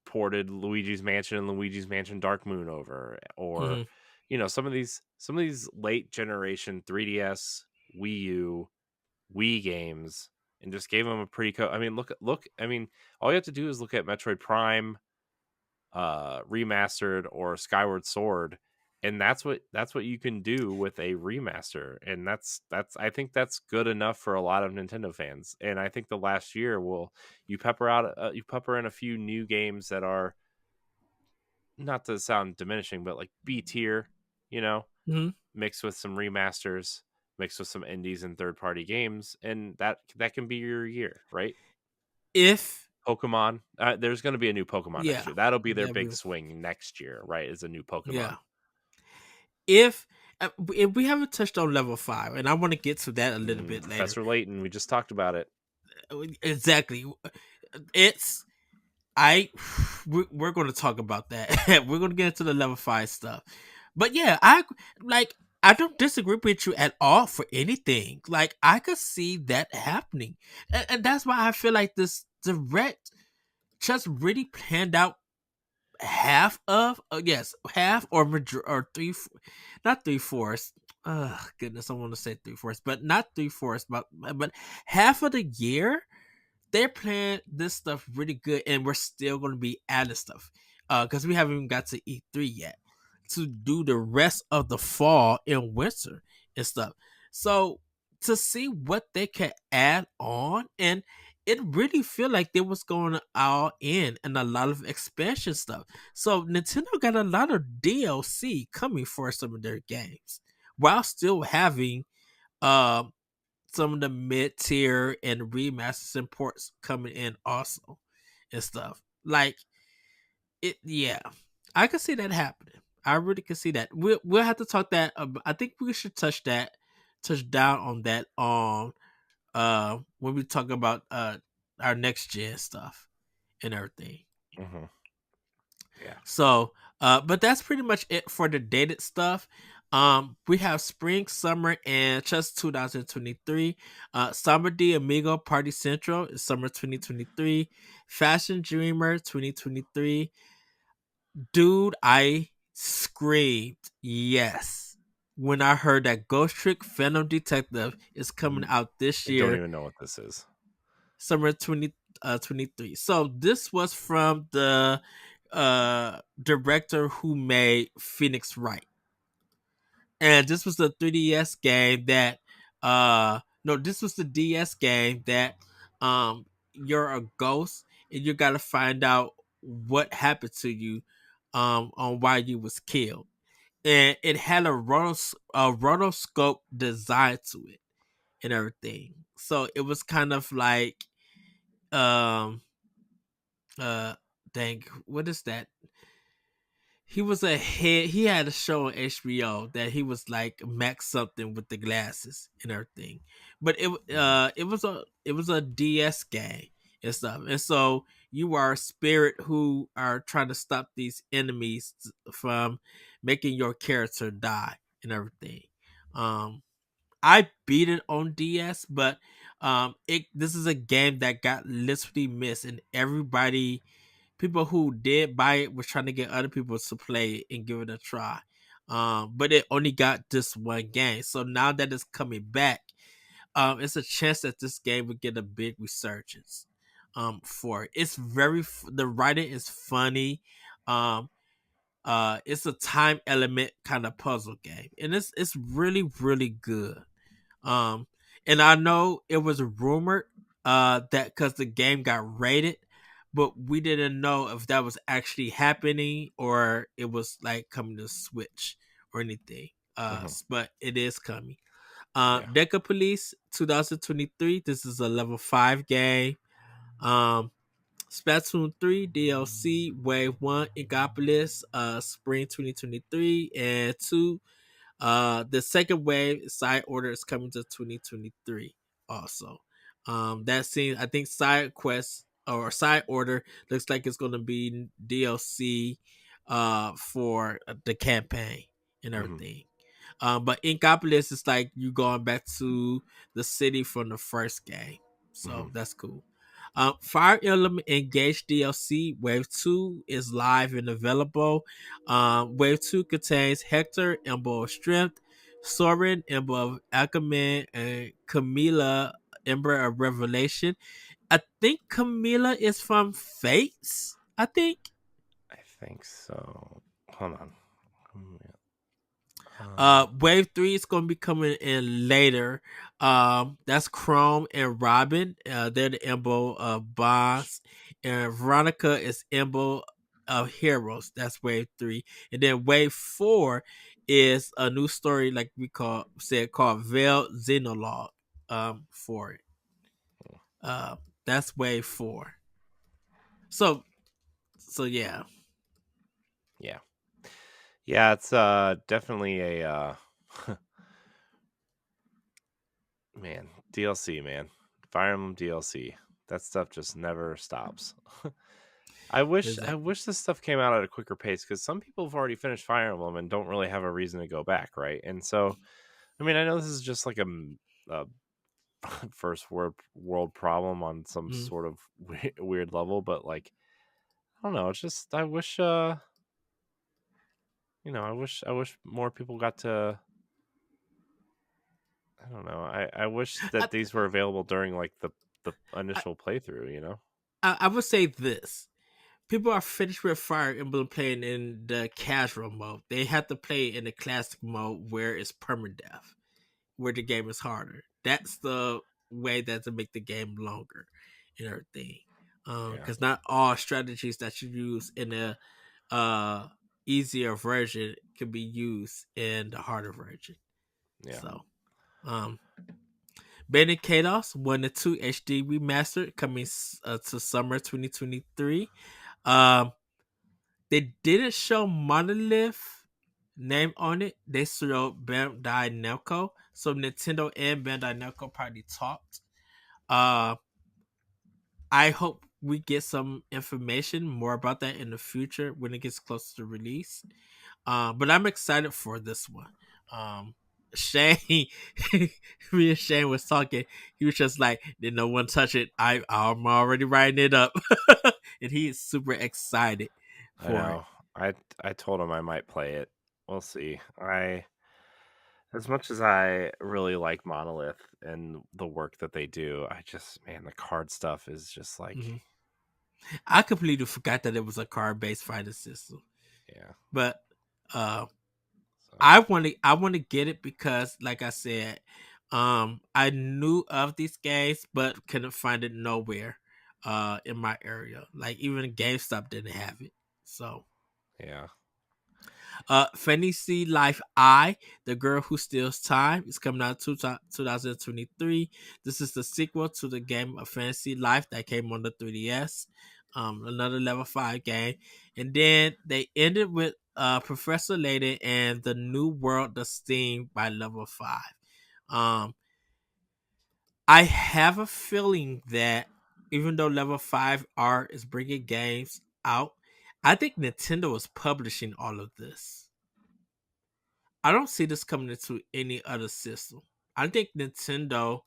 ported Luigi's Mansion and Luigi's Mansion Dark Moon over? Or you know, some of these late generation 3DS, Wii U, Wii games, and just gave them a pretty I mean, look, I mean, all you have to do is look at Metroid Prime remastered or Skyward Sword, and that's what you can do with a remaster, and that's I think that's good enough for a lot of Nintendo fans. And I think the last year you pepper in a few new games that are, not to sound diminishing, but like B tier, you know, mixed with some remasters, mixed with some indies and third party games, and that can be your year, right? If Pokemon, there's going to be a new Pokemon next year. That'll be their big swing next year, right? Is a new Pokemon. Yeah. If we haven't touched on level 5, and I want to get to that a little bit later. Professor Layton, we just talked about it. Exactly. We're going to talk about that. We're going to get into the level 5 stuff. But yeah, I don't disagree with you at all for anything. Like, I could see that happening. And that's why I feel like this direct just really planned out half or three, not 3/4. Goodness, I want to say 3/4, but not 3/4, but half of the year they're playing this stuff really good, and we're still going to be adding stuff because we haven't even got to E3 yet to do the rest of the fall and winter and stuff. So to see what they can add on, and it really feel like they was going all in and a lot of expansion stuff. So Nintendo got a lot of DLC coming for some of their games while still having some of the mid tier and remasters and ports coming in also and stuff. Like it, yeah. I can see that happening. I really can see that. We'll have to talk that. I think we should touch down on that when we talk about our next gen stuff and everything. Yeah. So, but that's pretty much it for the dated stuff. We have Spring, Summer, and just 2023. Summer de Amigo Party Central is Summer 2023. Fashion Dreamer 2023. Dude, I screamed yes when I heard that Ghost Trick Phantom Detective is coming out this year. I don't even know what this is. Summer 2023. So this was from the director who made Phoenix Wright. And this was the 3DS game that this was the DS game that you're a ghost and you got to find out what happened to you on why you was killed. and it had a rotoscope design to it and everything. So it was kind of like, um, dang, what is that? He was a head. He had a show on HBO that he was like Max something with the glasses and everything. But it was a DS game and stuff. And so you are a spirit who are trying to stop these enemies from making your character die and everything. Um, I beat it on DS, but this is a game that got literally missed, and everybody, people who did buy it, was trying to get other people to play it and give it a try. But it only got this one game, so now that it's coming back, it's a chance that this game would get a big resurgence. For it. It's the writing is funny. Um, it's a time element kind of puzzle game, and it's really really good. Um, and I know it was rumored that because the game got rated, but we didn't know if that was actually happening or it was like coming to Switch or anything. But it is coming. Yeah. Deca Police 2023. This is a level 5 game. Um, Splatoon 3 DLC Wave 1 Inkopolis, Spring 2023, and 2 the second wave side order is coming to 2023 also. That seems, I think side quest or side order looks like it's going to be DLC for the campaign and everything. But Inkopolis is like you going back to the city from the first game. So that's cool. Fire Emblem Engage DLC Wave 2 is live and available. Wave 2 contains Hector, Ember of Strength, Soren, Ember of Alchemy, and Camilla, Ember of Revelation. I think Camilla is from Fates. I think. I think so. Hold on. Wave 3 is gonna be coming in later. That's Chrome and Robin. They're the Ember of Boss, and Veronica is Ember of Heroes. That's Wave 3, and then Wave 4 is a new story like we called Veil Xenologue. For it. That's Wave 4. So yeah. Yeah. Yeah, it's definitely a man, DLC, man. Fire Emblem DLC. That stuff just never stops. I wish this stuff came out at a quicker pace, because some people have already finished Fire Emblem and don't really have a reason to go back, right? And so, I mean, I know this is just like a first world problem on some sort of weird level, but like, I don't know. It's just I wish I wish more people got to. I don't know. I wish that these were available during like the initial playthrough. You know. I would say this: people are finished with Fire Emblem playing in the casual mode. They have to play in the classic mode where it's permadeath, where the game is harder. That's the way that to make the game longer and everything. Because not all strategies that you use in a easier version can be used in the harder version. Yeah. So, Bandit Kados 1 and 2 HD Remastered coming to summer 2023. They didn't show Monolith name on it. They showed Bandai Namco. So Nintendo and Bandai Namco probably talked. I hope we get some information more about that in the future when it gets closer to release. But I'm excited for this one. Shane, me and Shane was talking. He was just like, "Did no one touch it? I'm already writing it up," and he is super excited for I know. I told him I might play it. We'll see. As much as I really like Monolith and the work that they do, I just, man, the card stuff is just like, I completely forgot that it was a card-based fighting system. yeah. But I want to get it because, like I said, I knew of these games but couldn't find it nowhere in my area. Like even GameStop didn't have it. So Yeah. Fantasy Life I, The Girl Who Steals Time, is coming out 2023. This is the sequel to the game of Fantasy Life that came on the 3DS. Another level 5 game. And then they ended with Professor Layton and The New World of Steam by level 5. I have a feeling that even though level 5 art is bringing games out, I think Nintendo is publishing all of this. I don't see this coming into any other system. I think Nintendo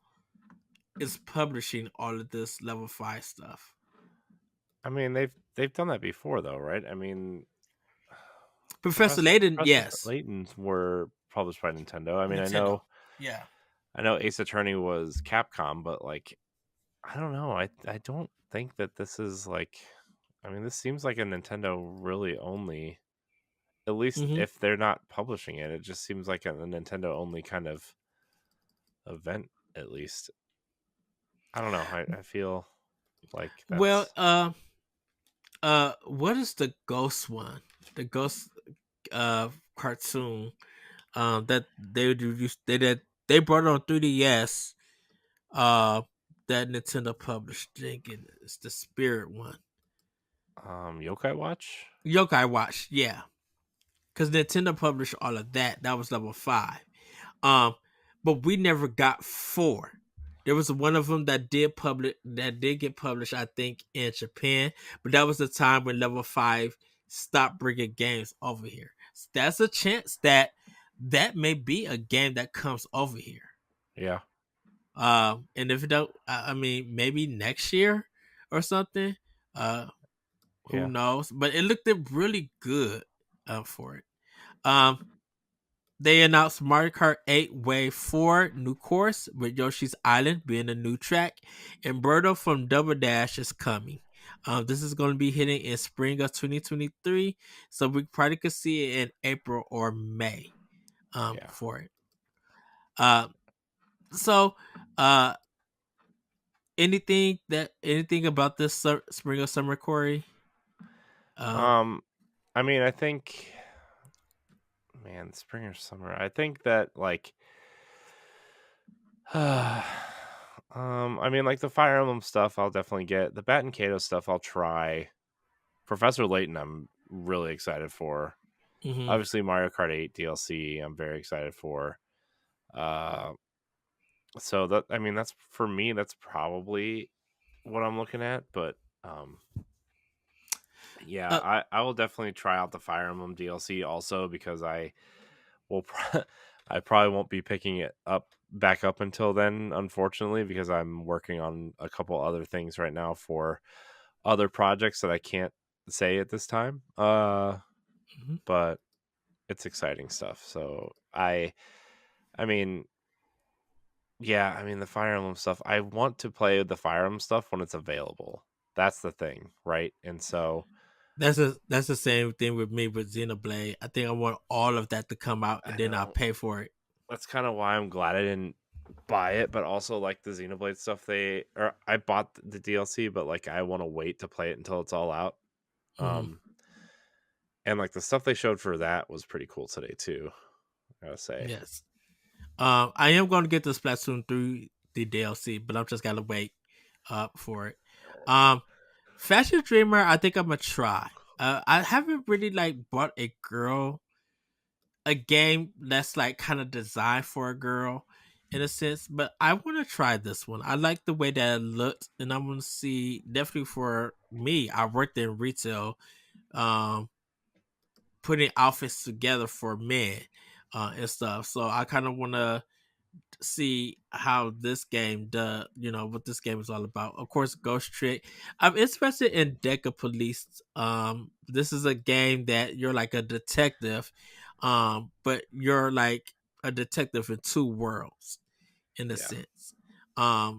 is publishing all of this level 5 stuff. I mean, they've done that before, though, right? I mean, Professor Layton, yes. Layton's were published by Nintendo. I mean, Nintendo. I know Ace Attorney was Capcom, but like, I don't know. I don't think that this is like. I mean, this seems like a Nintendo really only. At least if they're not publishing it, it just seems like a Nintendo only kind of event. At least, I don't know. I feel like that's. Well, what is the Ghost one? The Ghost cartoon that they brought on 3DS that Nintendo published. Thinking it's the Spirit one. Yokai Watch. Yokai Watch, yeah, because Nintendo published all of that. That was level 5. But we never got 4. There was one of them that did get published, I think, in Japan, but that was the time when level 5 stopped bringing games over here. So that's a chance that may be a game that comes over here. Yeah. And if it don't, I mean, maybe next year or something. Who knows? But it looked really good for it. They announced Mario Kart 8 Wave 4 new course with Yoshi's Island being a new track, and Birdo from Double Dash is coming. This is going to be hitting in spring of 2023, so we probably could see it in April or May for it. So anything about this spring or summer, Corey? I mean, I think, man, spring or summer. I think that like, I mean, like the Fire Emblem stuff, I'll definitely get. The Bat and Kato stuff, I'll try. Professor Layton, I'm really excited for. Obviously, Mario Kart 8 DLC, I'm very excited for. So that, I mean, that's for me. That's probably what I'm looking at. But yeah, I will definitely try out the Fire Emblem DLC also, because I will. I probably won't be picking it back up until then, unfortunately, because I'm working on a couple other things right now for other projects that I can't say at this time. But it's exciting stuff. So I mean, yeah, I mean the Fire Emblem stuff. I want to play the Fire Emblem stuff when it's available. That's the thing, right? And so that's the same thing with me with Xenoblade. I think I want all of that to come out, and then I'll pay for it. That's kind of why I'm glad I didn't buy it, but also like the Xenoblade stuff. I bought the DLC, but like I want to wait to play it until it's all out. And like the stuff they showed for that was pretty cool today too, I gotta say. Yes. I am going to get the Splatoon 3 the DLC, but I'm just gotta wait for it. Fashion Dreamer, I think I'm gonna try. I haven't really like bought a game that's like kind of designed for a girl in a sense, but I want to try this one. I like the way that it looks, and I want to see, definitely for me, I worked in retail, putting outfits together for men and stuff. So I kind of want to see how this game does, what this game is all about. Of course, Ghost Trick. I'm interested in Deca Police. This is a game that you're like a detective, but you're like a detective in two worlds in a sense.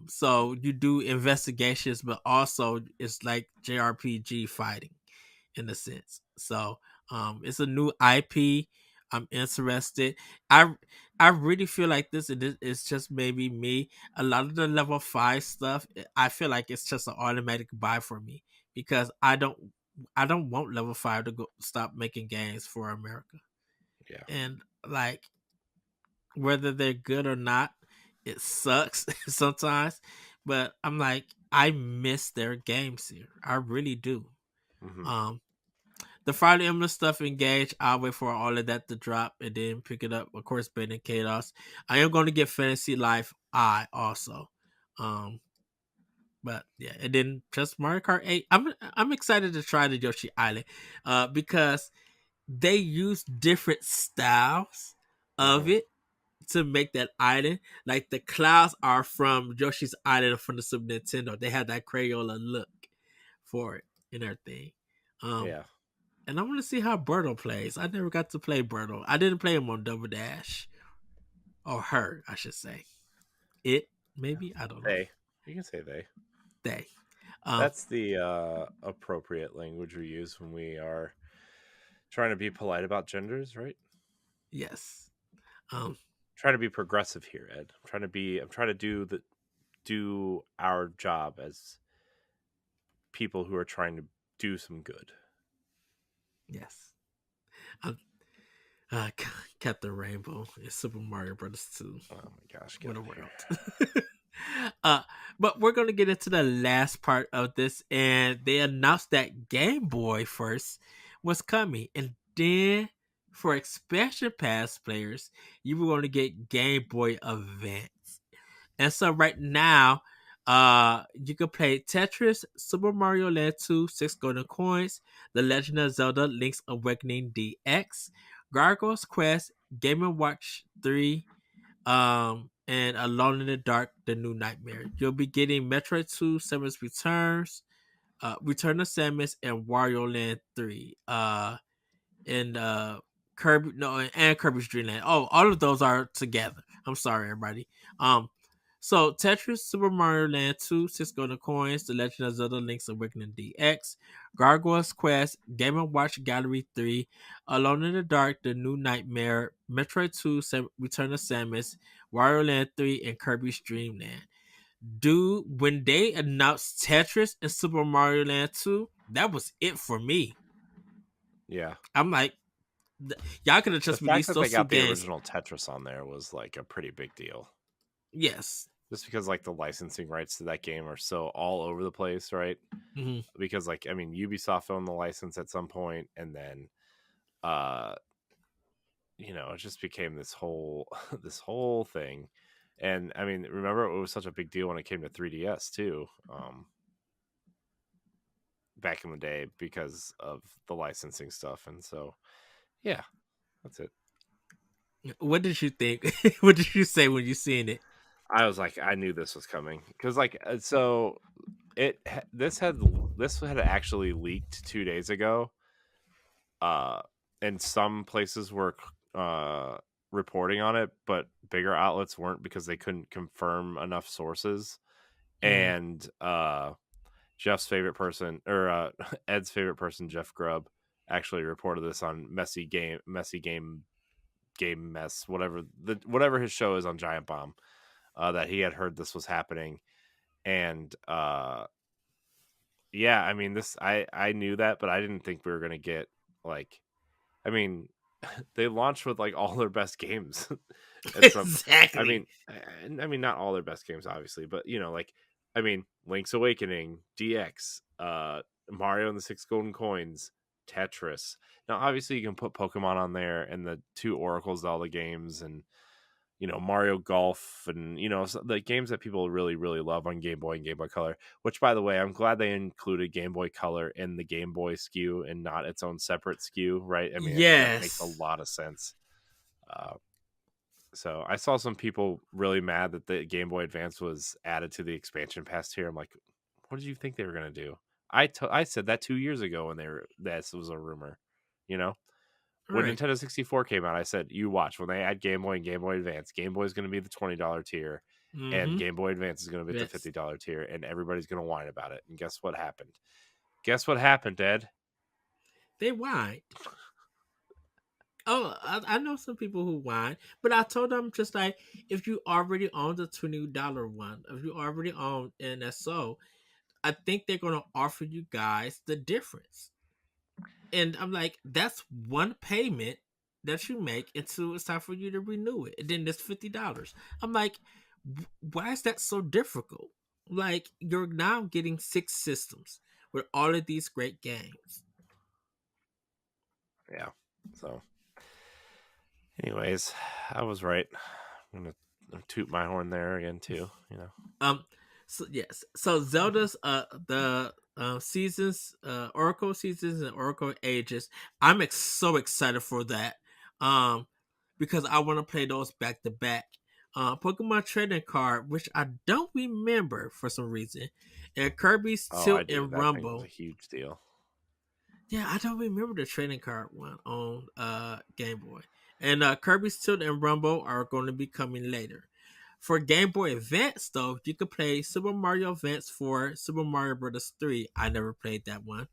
So you do investigations, but also it's like JRPG fighting in a sense. So it's a new IP. I'm interested. I really feel like this, and it's just maybe me. A lot of the level 5 stuff, I feel like it's just an automatic buy for me, because I don't want level 5 to go stop making games for America. Yeah. And like whether they're good or not, it sucks sometimes. But I'm like, I miss their games here. I really do. Mm-hmm. Um, the Fire Emblem stuff engaged. I'll wait for all of that to drop and then pick it up. Of course, Ben and Chaos. I am going to get Fantasy Life I also. Um, but yeah, and then just Mario Kart 8. I'm excited to try the Yoshi Island, because they use different styles of Mm-hmm. it to make that island. Like the clouds are from Yoshi's Island from the Super Nintendo. They have that Crayola look for it and everything. Um, Yeah. and I want to see how Birdo plays. I never got to play Birdo. I didn't play him on Double Dash, or her, I should say. It maybe I don't know. They. You can say they. They. That's the appropriate language we use when we are trying to be polite about genders, right? Yes. Um. Trying to be progressive here, Ed. I'm trying to do our job as people who are trying to do some good. Yes. Um. Captain Rainbow and Super Mario Brothers 2. Oh my gosh, get What a out of here. world. But we're gonna get into the last part of this, and they announced that Game Boy first was coming, and then for expansion pass players, you were going to get Game Boy Advance. And so right now, you can play Tetris, Super Mario Land 2, 6 Golden Coins, The Legend of Zelda Link's Awakening DX, Gargoyle's Quest, Game & Watch 3, and Alone in the Dark, The New Nightmare. You'll be getting Metroid 2, Samus Returns, Return of Samus, and Wario Land 3. And Kirby, no, and Kirby's Dream Land. Oh, all of those are together. I'm sorry, everybody. So Tetris, Super Mario Land 2, 6 Golden Coins, The Legend of Zelda Link's Awakening DX, Gargoyle's Quest, Game & Watch Gallery 3, Alone in the Dark, The New Nightmare, Metroid 2, Return of Samus, Wario Land 3, and Kirby's Dream Land. Dude, when they announced Tetris and Super Mario Land 2, that was it for me. Yeah. I'm like, y'all could have The just fact released that they those two got the games. original Tetris on there was like a pretty big deal. Yes. Just because like the licensing rights to that game are so all over the place, right? Mm-hmm. Because like I mean Ubisoft owned the license at some point, and then it just became this whole this whole thing. And I mean, remember it was such a big deal when it came to 3DS too, back in the day because of the licensing stuff. And so, yeah, that's it. What did you think? What did you say when you seen it? I was like, I knew this was coming because, like, so this had actually leaked 2 days ago. And some places were reporting on it, but bigger outlets weren't because they couldn't confirm enough sources. Mm-hmm. And Jeff's favorite person, or Ed's favorite person, Jeff Grubb, actually reported this on game mess, whatever his show is on Giant Bomb, that he had heard this was happening. And yeah, I mean, I knew that, but I didn't think we were gonna get like, I mean, they launched with like all their best games. Exactly. I mean, not all their best games, obviously, but like, I mean, Link's Awakening, DX, Mario and the 6 Golden Coins, Tetris. Now, obviously, you can put Pokemon on there and the 2 Oracles, all the games, and Mario Golf, and the games that people really really love on Game Boy and Game Boy Color. Which, by the way, I'm glad they included Game Boy Color in the Game Boy SKU and not its own separate SKU, right? I mean, I think that makes a Yes. lot of sense. So I saw some people really mad that the Game Boy Advance was added to the expansion pass tier. I'm like, what did you think they were gonna do? I said that 2 years ago when this was a rumor, you know. When Right. Nintendo 64 came out, I said, you watch. When they add Game Boy and Game Boy Advance, Game Boy is going to be the $20 tier, and Mm-hmm. Game Boy Advance is going to be the Yes. $50 tier, and everybody's going to whine about it. And guess what happened? Guess what happened, Ed? They whined. Oh, I know some people who whine, but I told them just like, if you already own the $20 one, if you already own NSO, I think they're gonna offer you guys the difference. And I'm like, that's one payment that you make until it's time for you to renew it, and then there's $50. I'm like, why is that so difficult? Like, you're now getting 6 systems with all of these great games. Yeah. So, anyways, I was right. I'm gonna toot my horn there again too. You know. So yes, so Zelda's the seasons, Oracle seasons and Oracle Ages. I'm so excited for that. Um, because I want to play those back to back. Pokemon Trading Card, which I don't remember for some reason, and Kirby's Oh, I Tilt do. and That thing was a Rumble. huge deal. Yeah, I don't remember the trading card one on Game Boy. And Kirby's Tilt and Rumble are going to be coming later. For Game Boy Advance, though, you could play Super Mario Advance 4, Super Mario Bros. 3. I never played that one.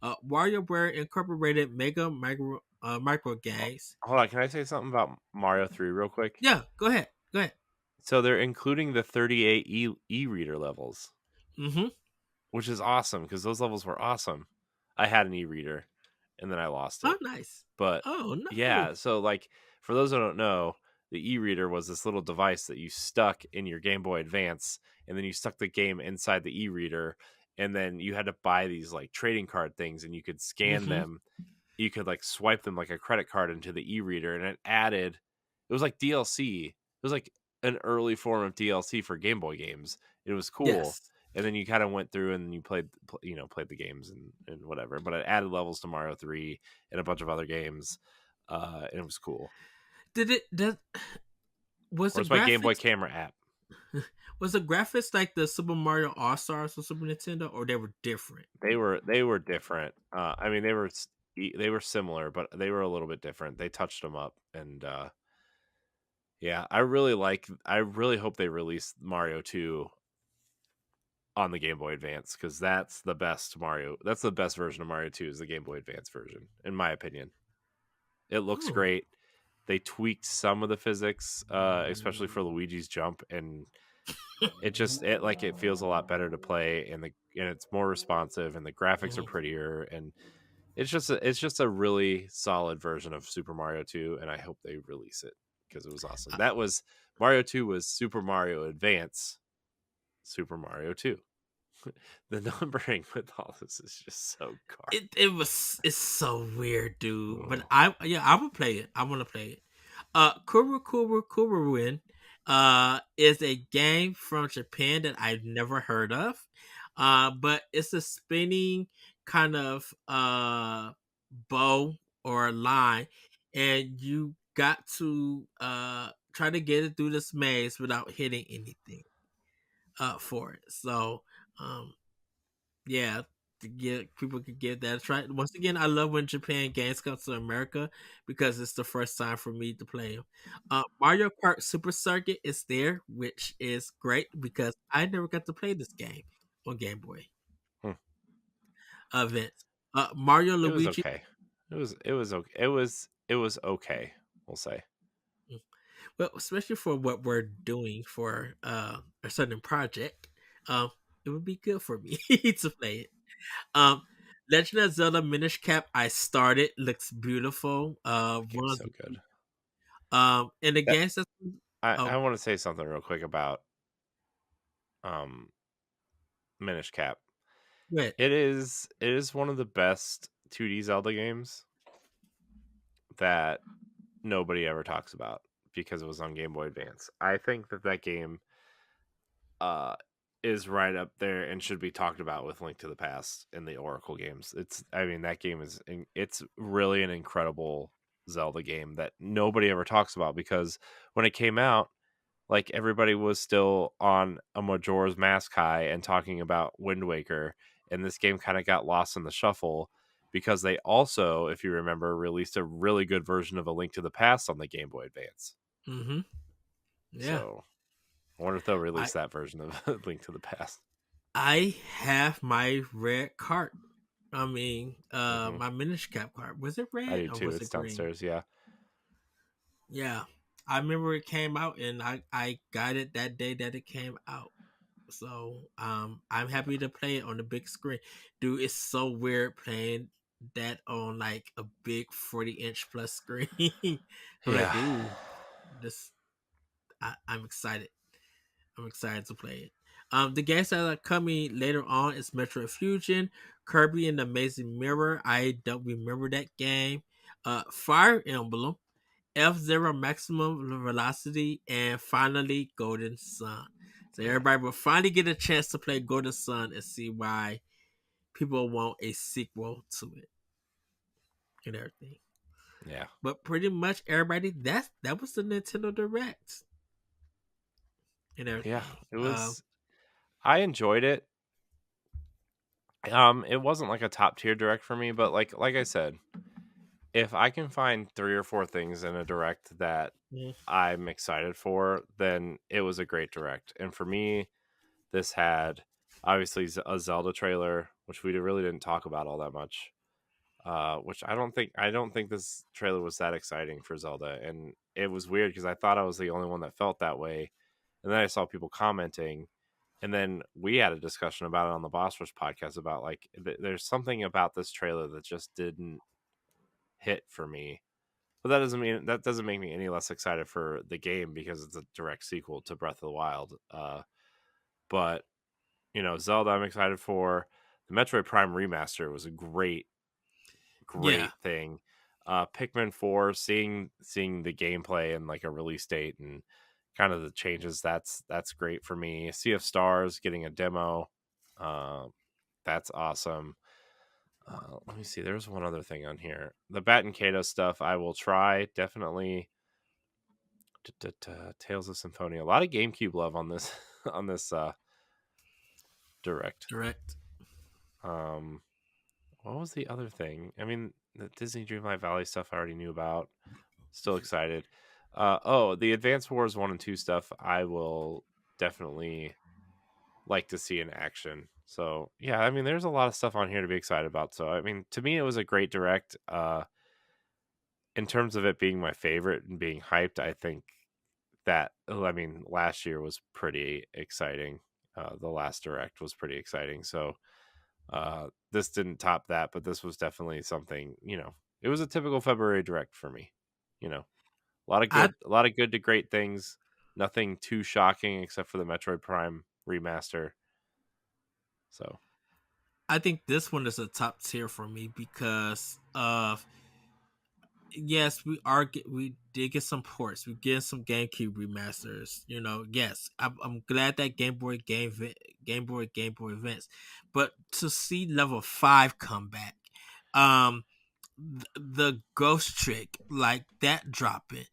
WarioWare Incorporated Micro Games. Hold on, can I say something about Mario 3 real quick? Yeah, go ahead. Go ahead. So they're including the 38 e-reader levels, Mm-hmm. which is awesome because those levels were awesome. I had an e-reader and then I lost Oh, it. nice. But Oh, no. yeah, so like for those who don't know, the e-reader was this little device that you stuck in your Game Boy Advance, and then you stuck the game inside the e-reader, and then you had to buy these like trading card things, and you could scan Mm-hmm. them. You could like swipe them like a credit card into the e-reader, and it was like DLC. It was like an early form of DLC for Game Boy games. It was cool. Yes. And then you kind of went through and you played the games and whatever. But it added levels to Mario 3 and a bunch of other games. And it was cool. Was the Where's my Game Boy graphics camera app? Was the graphics like the Super Mario All Stars on Super Nintendo, or they were different? They were different. I mean, they were similar, but they were a little bit different. They touched them up, and yeah, I really hope they release Mario 2 on the Game Boy Advance, because that's the best Mario. That's the best version of Mario 2 is the Game Boy Advance version, in my opinion. It looks Oh, great. They tweaked some of the physics, especially for Luigi's jump, and it feels a lot better to play, and it's more responsive, and the graphics are prettier, and it's just a really solid version of Super Mario 2, and I hope they release it because it was awesome. That was Mario 2 was Super Mario Advance, Super Mario 2. The numbering with all this is just so garbage. it's so weird, dude. But Oh. I would play it. I want to play it. Kuruwin is a game from Japan that I've never heard of. But it's a spinning kind of bow or line, and you got to try to get it through this maze without hitting anything for it. So yeah, to get people could get that a try. Once again, I love when Japan games come to America because it's the first time for me to play them. Mario Kart Super Circuit is there, which is great because I never got to play this game on Game Boy Hmm. Advance. Mario It was Luigi. okay. Okay. It was okay. We'll say. Well, especially for what we're doing for a certain project, it would be good for me to play it. Um, Legend of Zelda Minish Cap, I started, looks beautiful. One Game's of so good. and the That games that's I oh want to say something real quick about um Minish Cap. wait. It is one of the best 2D Zelda games that nobody ever talks about because it was on Game Boy Advance. I think that game uh is right up there and should be talked about with Link to the Past and the Oracle games. That game it's really an incredible Zelda game that nobody ever talks about, because when it came out, like, everybody was still on a Majora's Mask high and talking about Wind Waker, and this game kind of got lost in the shuffle because they also, if you remember, released a really good version of A Link to the Past on the Game Boy Advance. Mm-hmm. Yeah. So I wonder if they'll I release that version of Link to the Past. I have my red card. I mean, Hmm. my Minish Cap card. Was it I red do or too. was it It's green? downstairs. Yeah. Yeah. I remember it came out and I got it that day that it came out. So I'm happy to play it on the big screen. Dude, it's so weird playing that on like a big 40-inch plus screen. I'm Yeah. like, ooh, this I'm excited. I'm excited to play it. The games that are coming later on is Metroid Fusion, Kirby and the Amazing Mirror. I don't remember that game. Fire Emblem, F-Zero Maximum Velocity, and finally Golden Sun. So everybody will finally get a chance to play Golden Sun and see why people want a sequel to it and everything. Yeah. But pretty much everybody, that was the Nintendo Direct and Yeah. everything. It was. I enjoyed it. It wasn't like a top tier direct for me, but like I said, if I can find 3 or 4 things in a direct that Mm. I'm excited for, then it was a great direct. And for me, this had obviously a Zelda trailer, which we really didn't talk about all that much. Which I don't think this trailer was that exciting for Zelda, and it was weird because I thought I was the only one that felt that way, and then I saw people commenting, and then we had a discussion about it on the Boss Rush podcast about like there's something about this trailer that just didn't hit for me. But that doesn't make me any less excited for the game because it's a direct sequel to Breath of the Wild. But Zelda, I'm excited for. The Metroid Prime Remaster was a Yeah, great thing. Pikmin 4, seeing the gameplay and like a release date and kind of the changes, that's great for me. Sea of Stars getting a demo, uh, that's awesome. Let me see. There's one other thing on here. The Bat and Kato stuff I will try definitely. Tales of Symphonia. A lot of GameCube love on this on this direct. direct. Um, what was the other thing? I mean, the Disney Dreamlight Valley stuff I already knew about. Still excited. The Advance Wars 1 and 2 stuff I will definitely like to see in action. So yeah, I mean, there's a lot of stuff on here to be excited about. So I mean, to me, it was a great direct. In terms of it being my favorite and being hyped, I think last year was pretty exciting. The last direct was pretty exciting. So this didn't top that, but this was definitely something. It was a typical February direct for me. You know, I a lot of good to great things. Nothing too shocking except for the Metroid Prime remaster. So I think this one is a top tier for me because of yes, we did get some ports. We get some GameCube remasters. Yes, I'm glad that Game Boy Advance, but to see Level 5 come back, um, the Ghost Trick like that dropping,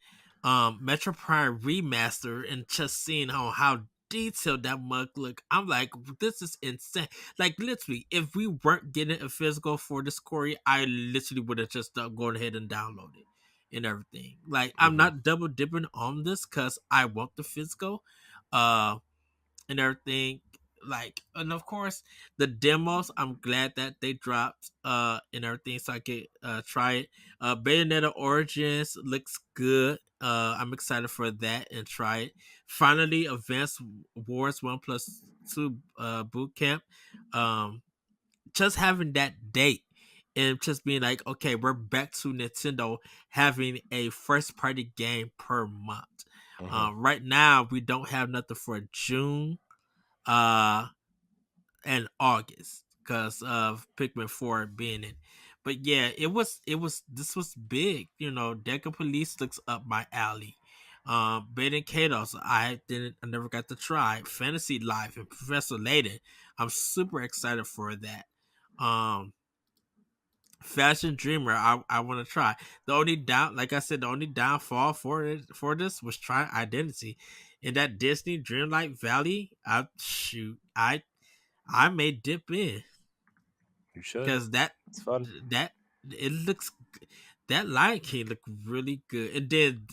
Metro Prime Remaster, and just seeing how detailed that mug look, I'm like, this is insane. Like literally, if we weren't getting a physical for this Corey, I literally would have just gone ahead and downloaded and everything. Like I'm mhm. not double dipping on this because I want the physical. Uh, and everything. Like, and of course, the demos. I'm glad that they dropped and everything, so I could try it. Bayonetta Origins looks good. I'm excited for that and try it. Finally, Advanced Wars 1+2 boot camp. Um, just having that date and just being like, okay, we're back to Nintendo having a first party game per month. Mhm. Right now, we don't have nothing for June uh and August because of Pikmin 4 being in. But yeah, this was big. Deca Police looks up my alley. Bait Katos, I never got to try. Fantasy Life and Professor Layton. I'm super excited for that. Um Fashion Dreamer, I want to try. The only like I said, the only downfall for this was trying Identity. In that Disney Dreamlight Valley, I may dip in You should. because that It's fun. that it looks that Lion King look really good, and then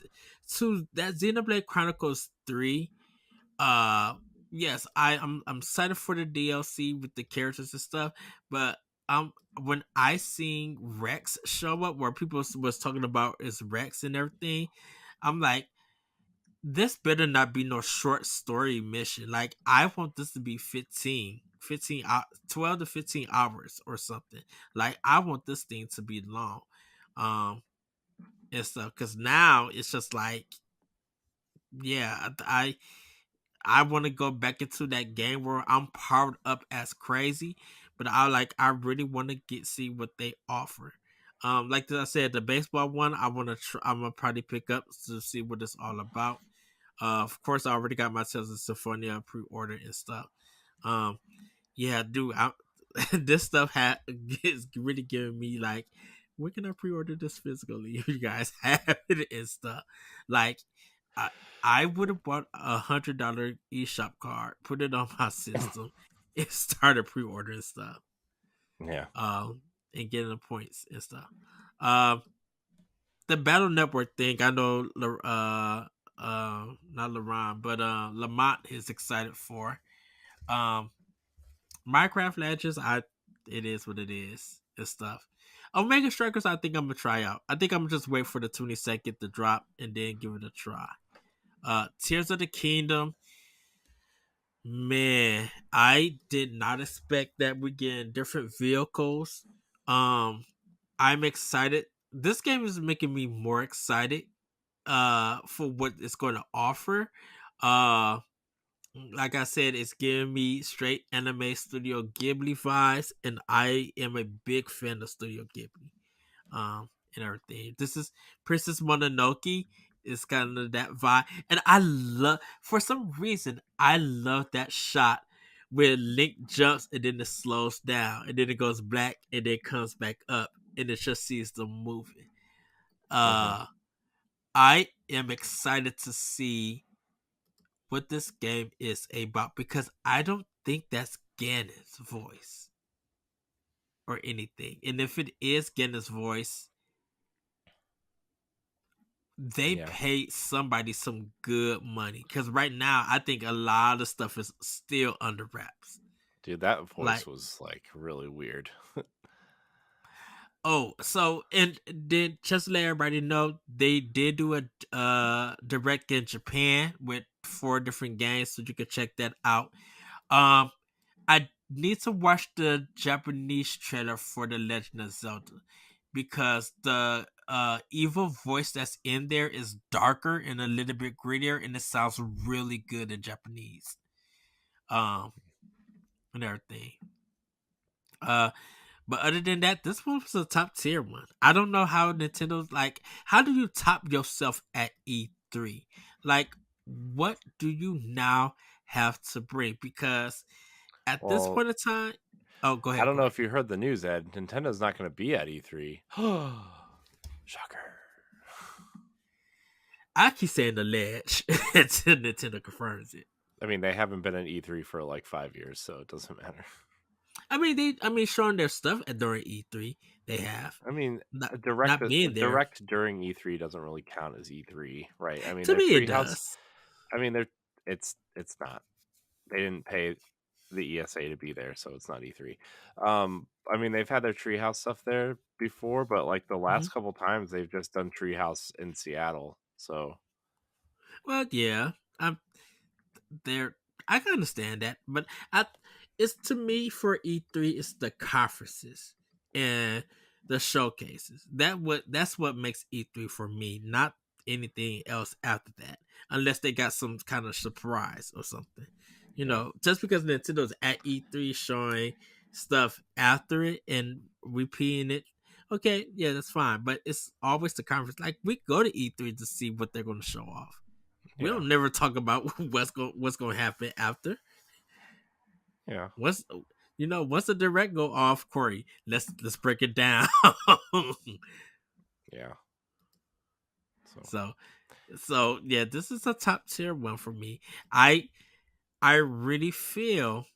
to that Xenoblade Chronicles 3. Yes, I'm excited for the DLC with the characters and stuff, but when I seen Rex show up, where people was talking about is Rex and everything, I'm like, this better not be no short story mission. Like I want this to be 15 12 to 15 hours or something. Like I want this thing to be long, and stuff. Because now it's just like, yeah, I want to go back into that game where I'm powered up as crazy, but I really want to see what they offer. Like I said, the baseball one I'm gonna probably pick up to see what it's all about. Of course, I already got my Tales of Symphonia pre-order and stuff. Um, yeah, dude, this stuff is really giving me like, where can I pre-order this physically? You guys have it and stuff. Like, I I would have bought $100 eShop card, put it on my system, and started pre-ordering stuff. Yeah. And getting the points and stuff. Um, the Battle Network thing, I know. Not Laron, but Lamont is excited for. Um, Minecraft Legends, it is what it is and stuff. Omega Strikers, I think I'm gonna try out. I think I'm gonna just wait for the 22nd to drop and then give it a try. Tears of the Kingdom, man, I did not expect that we're getting different vehicles. I'm excited. This game is making me more excited for what it's going to offer. Uh like I said, it's giving me straight anime Studio Ghibli vibes, and I am a big fan of Studio Ghibli. And everything. This is Princess Mononoke. It's kind of that vibe, and I love. For some reason, I love that shot where Link jumps and then it slows down, and then it goes black, and then comes back up, and it just sees them moving. Uh, I am excited to see what this game is about because I don't think that's Ganon's voice or anything. And if it is Ganon's voice, they paid somebody some good money. Because right now, I think a lot of stuff is still under wraps. Dude, that voice was like really weird. And did just let everybody know they did do a direct in Japan with 4 different games, so you can check that out. I need to watch the Japanese trailer for The Legend of Zelda because the evil voice that's in there is darker and a little bit grittier, and it sounds really good in Japanese. And everything. But other than that, this one was a top tier one. I don't know how Nintendo's like. How do you top yourself at E3? Like, what do you now have to bring? Because at this point in time, oh, go ahead. I don't know if you heard the news, Ed. Nintendo's not going to be at E3. Shocker. I keep saying alleged until Nintendo confirms it. I mean, they haven't been at E3 for like 5 years, so it doesn't matter. I mean, showing their stuff during E3, they have. I mean, not direct during E3 doesn't really count as E3, right? I mean, to me it does. I mean, it's not. They didn't pay the ESA to be there, so it's not E3. I mean, they've had their Treehouse stuff there before, but like the last couple times, they've just done Treehouse in Seattle. So, well, yeah, I'm there. I can understand that, but it's to me for E3, it's the conferences and the showcases. That's what makes E3 for me, not anything else after that, unless they got some kind of surprise or something. You know, just because Nintendo's at E3 showing stuff after it and repeating it, okay, yeah, that's fine. But it's always the conference. Like we go to E3 to see what they're going to show off. We don't never talk about what's going to happen after. Yeah. Once the direct go off, Corey, let's break it down. Yeah. So yeah, this is a top tier one for me. I really feel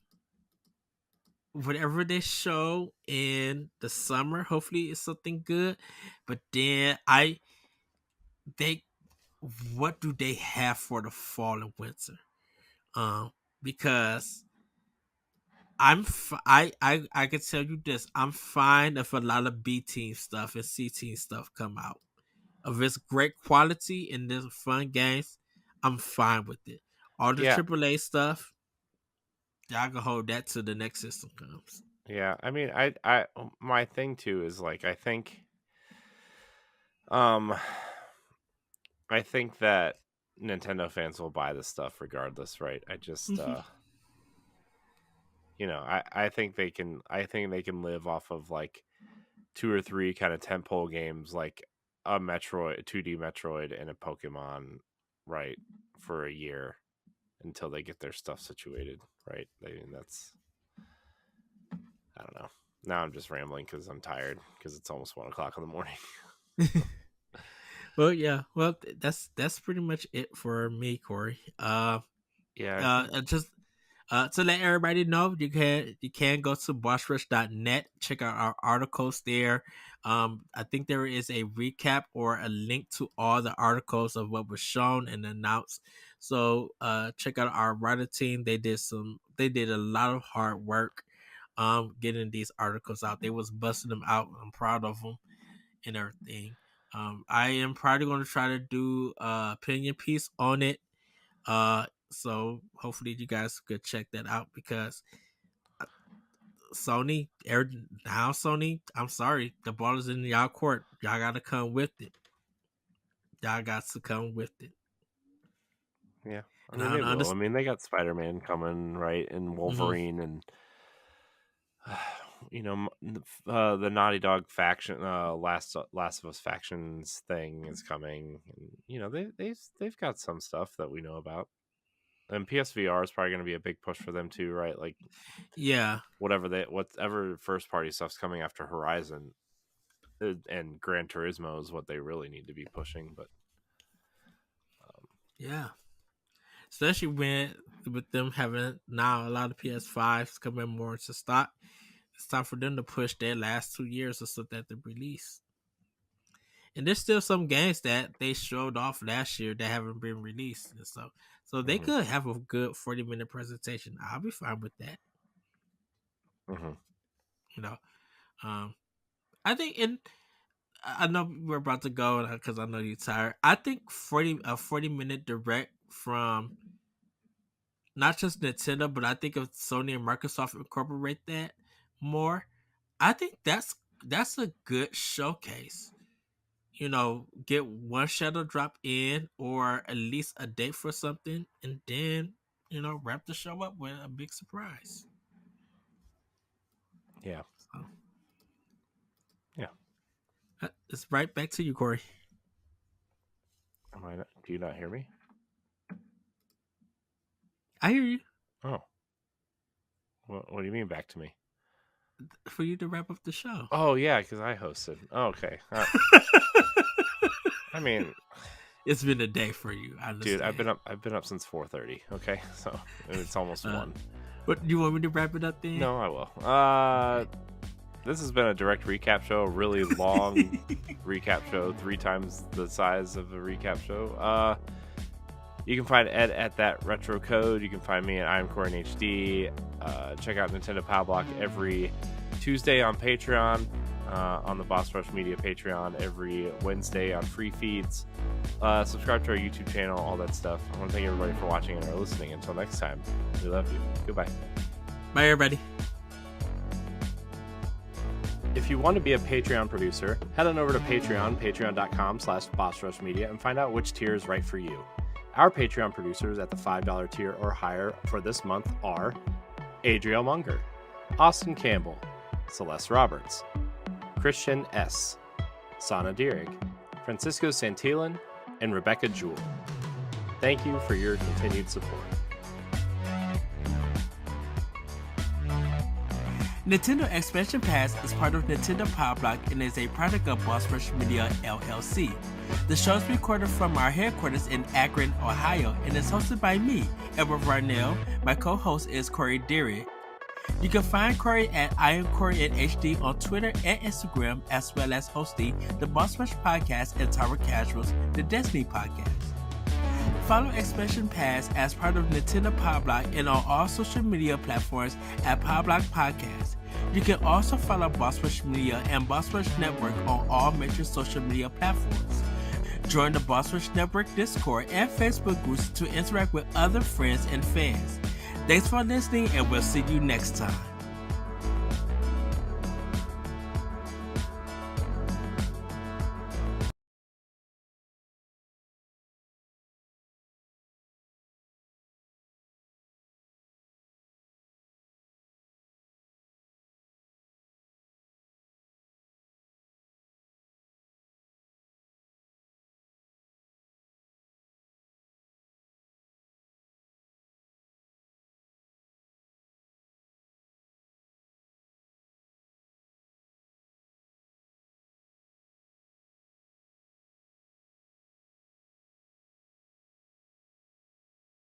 whatever they show in the summer, hopefully it's something good. But then what do they have for the fall and winter? Because I can tell you this, I'm fine if a lot of B team stuff and C team stuff come out. If it's great quality and there's fun games, I'm fine with it. All the AAA stuff, y'all can hold that till the next system comes. Yeah, I mean, my thing too is like I think that Nintendo fans will buy this stuff regardless, right? I just I think they can live off of like 2 or 3 kind of tentpole games like a Metroid, 2D Metroid, and a Pokemon, right, for a year until they get their stuff situated, right? I mean, I don't know. Now I'm just rambling because I'm tired because it's almost 1 o'clock in the morning. Well, yeah. Well, that's pretty much it for me, Corey. Just to let everybody know, you can go to bossrush.net, check out our articles there. I think there is a recap or a link to all the articles of what was shown and announced. So check out our writer team. They did a lot of hard work getting these articles out. They was busting them out. I'm proud of them and everything. I am probably going to try to do an opinion piece on it. So hopefully you guys could check that out because Sony, I'm sorry, the ball is in y'all court. Y'all got to come with it. Y'all got to come with it. Yeah, I mean, they will. I mean, they got Spider-Man coming, right, and Wolverine, and the Naughty Dog faction, Last of Us factions thing is coming, and they've got some stuff that we know about. And PSVR is probably going to be a big push for them too, right? Like, yeah, whatever first party stuff's coming after Horizon and Gran Turismo is what they really need to be pushing. But yeah, especially with them having now a lot of PS5s coming more into stock, it's time for them to push their last 2 years or so that they release. And there's still some games that they showed off last year that haven't been released, and so they could have a good 40-minute presentation. I'll be fine with that. I think, and I know we're about to go because I know you're tired. I think a 40-minute direct from not just Nintendo, but I think if Sony and Microsoft incorporate that more, I think that's a good showcase. Get one shadow drop in or at least a date for something, and then wrap the show up with a big surprise. Yeah. So. Yeah. It's right back to you, Corey. Do you not hear me? I hear you. Oh. What do you mean back to me? For you to wrap up the show. Oh yeah, because I hosted. Oh, okay. I mean, it's been a day for you. Dude, I've been up since 4:30. Okay, so it's almost 1. But you want me to wrap it up then? No, I will. This has been a direct recap show, a really long recap show, 3 times the size of a recap show. You can find Ed at that retro code. You can find me at I am Corey in HD. Check out Nintendo Power Block every Tuesday on Patreon, on the Boss Rush Media Patreon, every Wednesday on free feeds. Subscribe to our YouTube channel, all that stuff. I want to thank everybody for watching and or listening. Until next time, we love you. Goodbye. Bye, everybody. If you want to be a Patreon producer, head on over to patreon.com/BossRushMedia, and find out which tier is right for you. Our Patreon producers at the $5 tier or higher for this month are Adriel Munger, Austin Campbell, Celeste Roberts, Christian S., Sana Dirrig, Francisco Santillan, and Rebecca Jewell. Thank you for your continued support. Nintendo Expansion Pass is part of Nintendo Power Block and is a product of Boss Rush Media LLC. The show is recorded from our headquarters in Akron, Ohio, and is hosted by me, Edward Varnell. My co-host is Corey Dirrig. You can find Corey at I am Corey in HD on Twitter and Instagram, as well as hosting the Boss Rush Podcast and Tower Casuals, the Destiny Podcast. Follow Expansion Pass as part of Nintendo Power Block and on all social media platforms at Power Block Podcast. You can also follow Boss Rush Media and Boss Rush Network on all major social media platforms. Join the Boss Rush Network Discord and Facebook groups to interact with other friends and fans. Thanks for listening, and we'll see you next time.